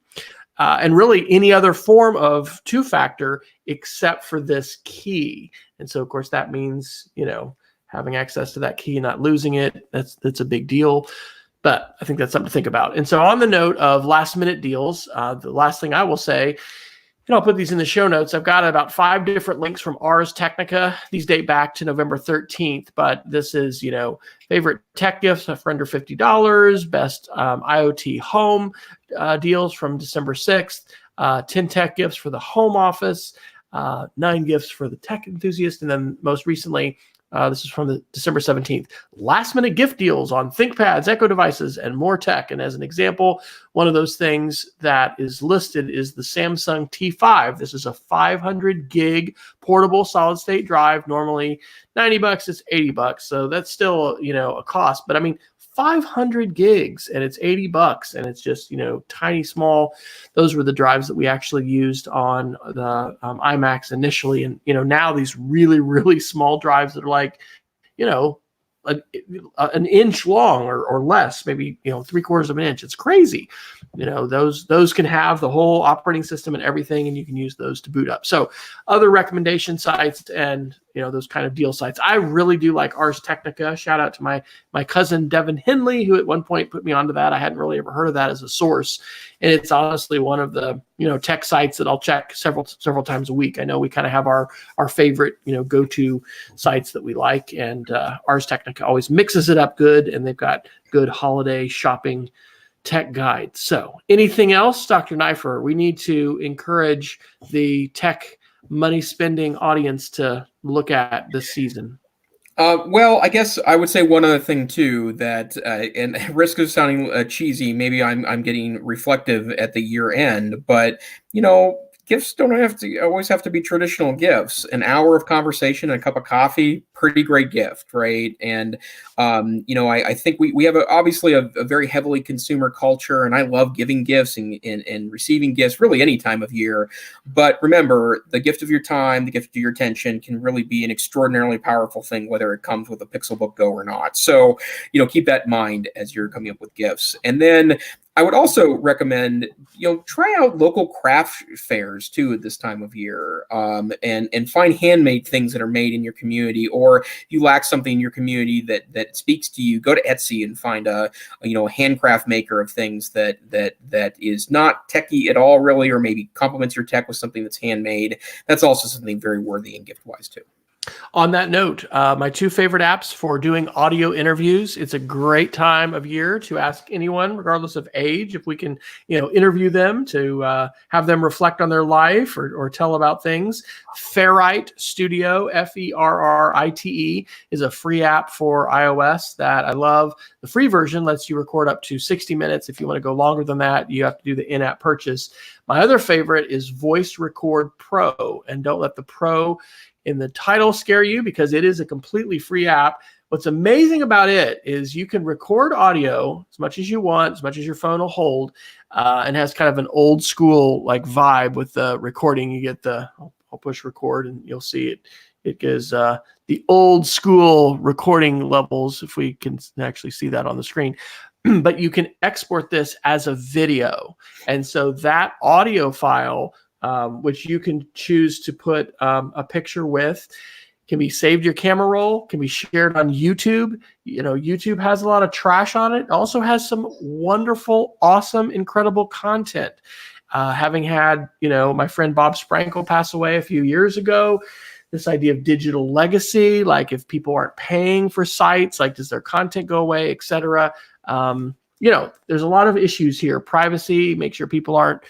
and really any other form of two-factor except for this key. And so, of course, that means, having access to that key and not losing it. That's a big deal. But I think that's something to think about. And so on the note of last-minute deals, the last thing I will say, and I'll put these in the show notes, I've got about 5 different links from Ars Technica. These date back to November 13th, but this is, favorite tech gifts for under $50, best IoT home deals from December 6th, 10 tech gifts for the home office, 9 gifts for the tech enthusiast, and then most recently, this is from the December 17th, last-minute gift deals on ThinkPads, Echo devices, and more tech. And as an example, one of those things that is listed is the Samsung T5. This is a 500 gig portable solid-state drive. Normally $90, it's $80. So that's still, a cost. But I mean, 500 gigs and it's $80 and it's just, tiny, small. Those were the drives that we actually used on the iMacs initially. And, now these really, really small drives that are like, an inch long or less, maybe, 3/4 of an inch. It's crazy. Those can have the whole operating system and everything, and you can use those to boot up. So other recommendation sites and, those kind of deal sites. I really do like Ars Technica. Shout out to my cousin, Devin Henley, who at one point put me onto that. I hadn't really ever heard of that as a source. And it's honestly one of the, tech sites that I'll check several times a week. I know we kind of have our favorite, go-to sites that we like, and Ars Technica always mixes it up good, and they've got good holiday shopping tech guides. So anything else, Dr. Neiffer? We need to encourage the tech money spending audience to look at this season. Well, I guess I would say one other thing too, that and risk of sounding cheesy, maybe I'm getting reflective at the year end, but gifts don't always have to be traditional gifts. An hour of conversation, a cup of coffee, pretty great gift, right? And I think we have obviously a very heavily consumer culture, and I love giving gifts and receiving gifts really any time of year. But remember, the gift of your time, the gift of your attention can really be an extraordinarily powerful thing, whether it comes with a Pixelbook Go or not. So, keep that in mind as you're coming up with gifts. And then I would also recommend, try out local craft fairs too at this time of year, and find handmade things that are made in your community. Or if you lack something in your community that speaks to you, go to Etsy and find a handcraft maker of things that is not techie at all, really, or maybe complements your tech with something that's handmade. That's also something very worthy and gift wise too. On that note, my two favorite apps for doing audio interviews. It's a great time of year to ask anyone, regardless of age, if we can, interview them to have them reflect on their life or tell about things. Ferrite Studio, Ferrite, is a free app for iOS that I love. The free version lets you record up to 60 minutes. If you want to go longer than that, you have to do the in-app purchase. My other favorite is Voice Record Pro, and don't let the Pro in the title scare you, because it is a completely free app. What's amazing about it is you can record audio as much as you want, as much as your phone will hold, and has kind of an old school like vibe with the recording. You get I'll push record and you'll see it. It gives the old school recording levels, if we can actually see that on the screen. But you can export this as a video. And so that audio file, which you can choose to put a picture with, can be saved to your camera roll, can be shared on YouTube. YouTube has a lot of trash on it. It also has some wonderful, awesome, incredible content. Having had, my friend Bob Sprankle pass away a few years ago, this idea of digital legacy, like if people aren't paying for sites, like does their content go away, et cetera. There's a lot of issues here. Privacy, make sure people aren't,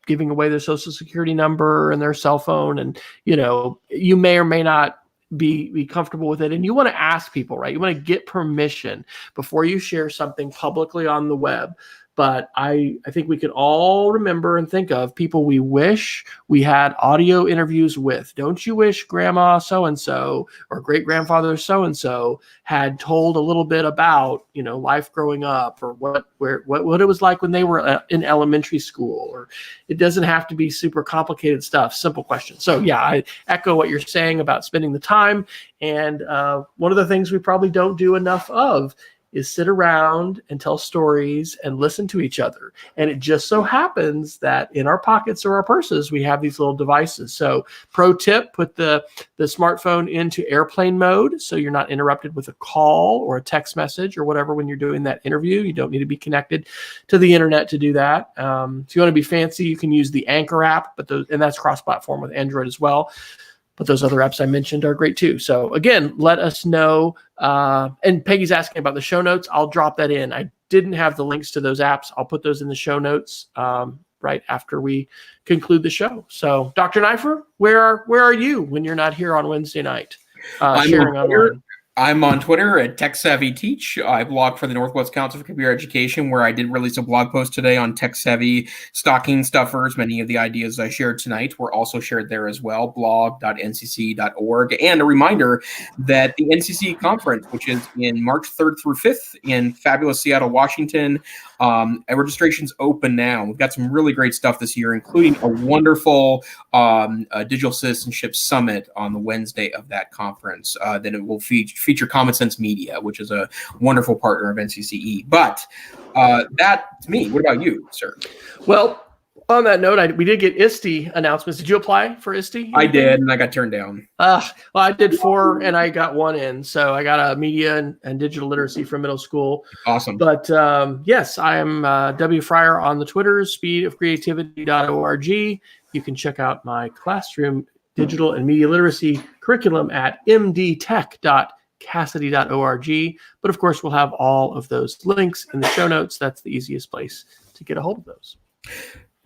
giving away their social security number and their cell phone. And, you may or may not be comfortable with it. And you want to ask people, right? You want to get permission before you share something publicly on the web. But I think we can all remember and think of people we wish we had audio interviews with. Don't you wish grandma so-and-so or great-grandfather so-and-so had told a little bit about, life growing up, or what it was like when they were in elementary school? Or it doesn't have to be super complicated stuff, simple questions. So yeah, I echo what you're saying about spending the time. And one of the things we probably don't do enough of is sit around and tell stories and listen to each other. And it just so happens that in our pockets or our purses, we have these little devices. So pro tip, put the smartphone into airplane mode so you're not interrupted with a call or a text message or whatever when you're doing that interview. You don't need to be connected to the internet to do that. If you want to be fancy, you can use the Anchor app, and that's cross-platform with Android as well. But those other apps I mentioned are great too. So again, let us know. And Peggy's asking about the show notes. I'll drop that in. I didn't have the links to those apps. I'll put those in the show notes right after we conclude the show. So Dr. Neiffer, where are you when you're not here on Wednesday night sharing online? I'm on Twitter at TechSavvyTeach. I blog for the Northwest Council for Computer Education, where I did release a blog post today on tech-savvy stocking stuffers. Many of the ideas I shared tonight were also shared there as well, blog.ncc.org. And a reminder that the NCC conference, which is in March 3rd through 5th in fabulous Seattle, Washington, registration's open now. We've got some really great stuff this year, including a wonderful digital citizenship summit on the Wednesday of that conference. Then it will feature Common Sense Media, which is a wonderful partner of NCCE. But that's me. What about you, sir? Well, on that note, we did get ISTE announcements. Did you apply for ISTE? I did, and I got turned down. Well, I did 4, and I got 1 in. So I got a media and digital literacy from middle school. Awesome. But yes, I am W. Fryer on the Twitter, speedofcreativity.org. You can check out my classroom digital and media literacy curriculum at mdtech.cassidy.org. But of course, we'll have all of those links in the show notes. That's the easiest place to get a hold of those.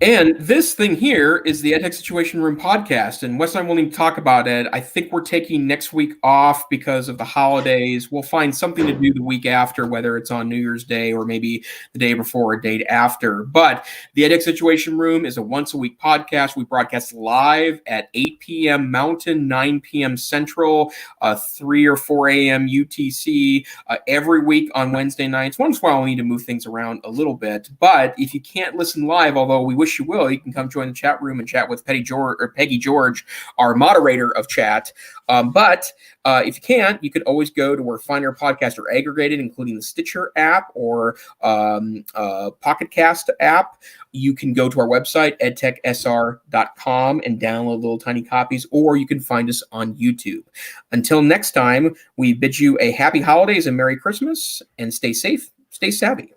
And this thing here is the EdTech Situation Room podcast, and Wes and I will need to talk about it. I think we're taking next week off because of the holidays. We'll find something to do the week after, whether it's on New Year's Day or maybe the day before or date after. But the EdTech Situation Room is a once-a-week podcast. We broadcast live at 8 p.m. Mountain, 9 p.m. Central, 3 or 4 a.m. UTC, every week on Wednesday nights. Once in a while, we need to move things around a little bit. But if you can't listen live, although we wish you will, you can come join the chat room and chat with Peggy George, our moderator of chat. But if you can't, you could always go to where finer podcasts are aggregated, including the Stitcher app or Pocket Cast app. You can go to our website, edtechsr.com, and download little tiny copies, or you can find us on YouTube. Until next time, we bid you a happy holidays and Merry Christmas, and stay safe, stay savvy.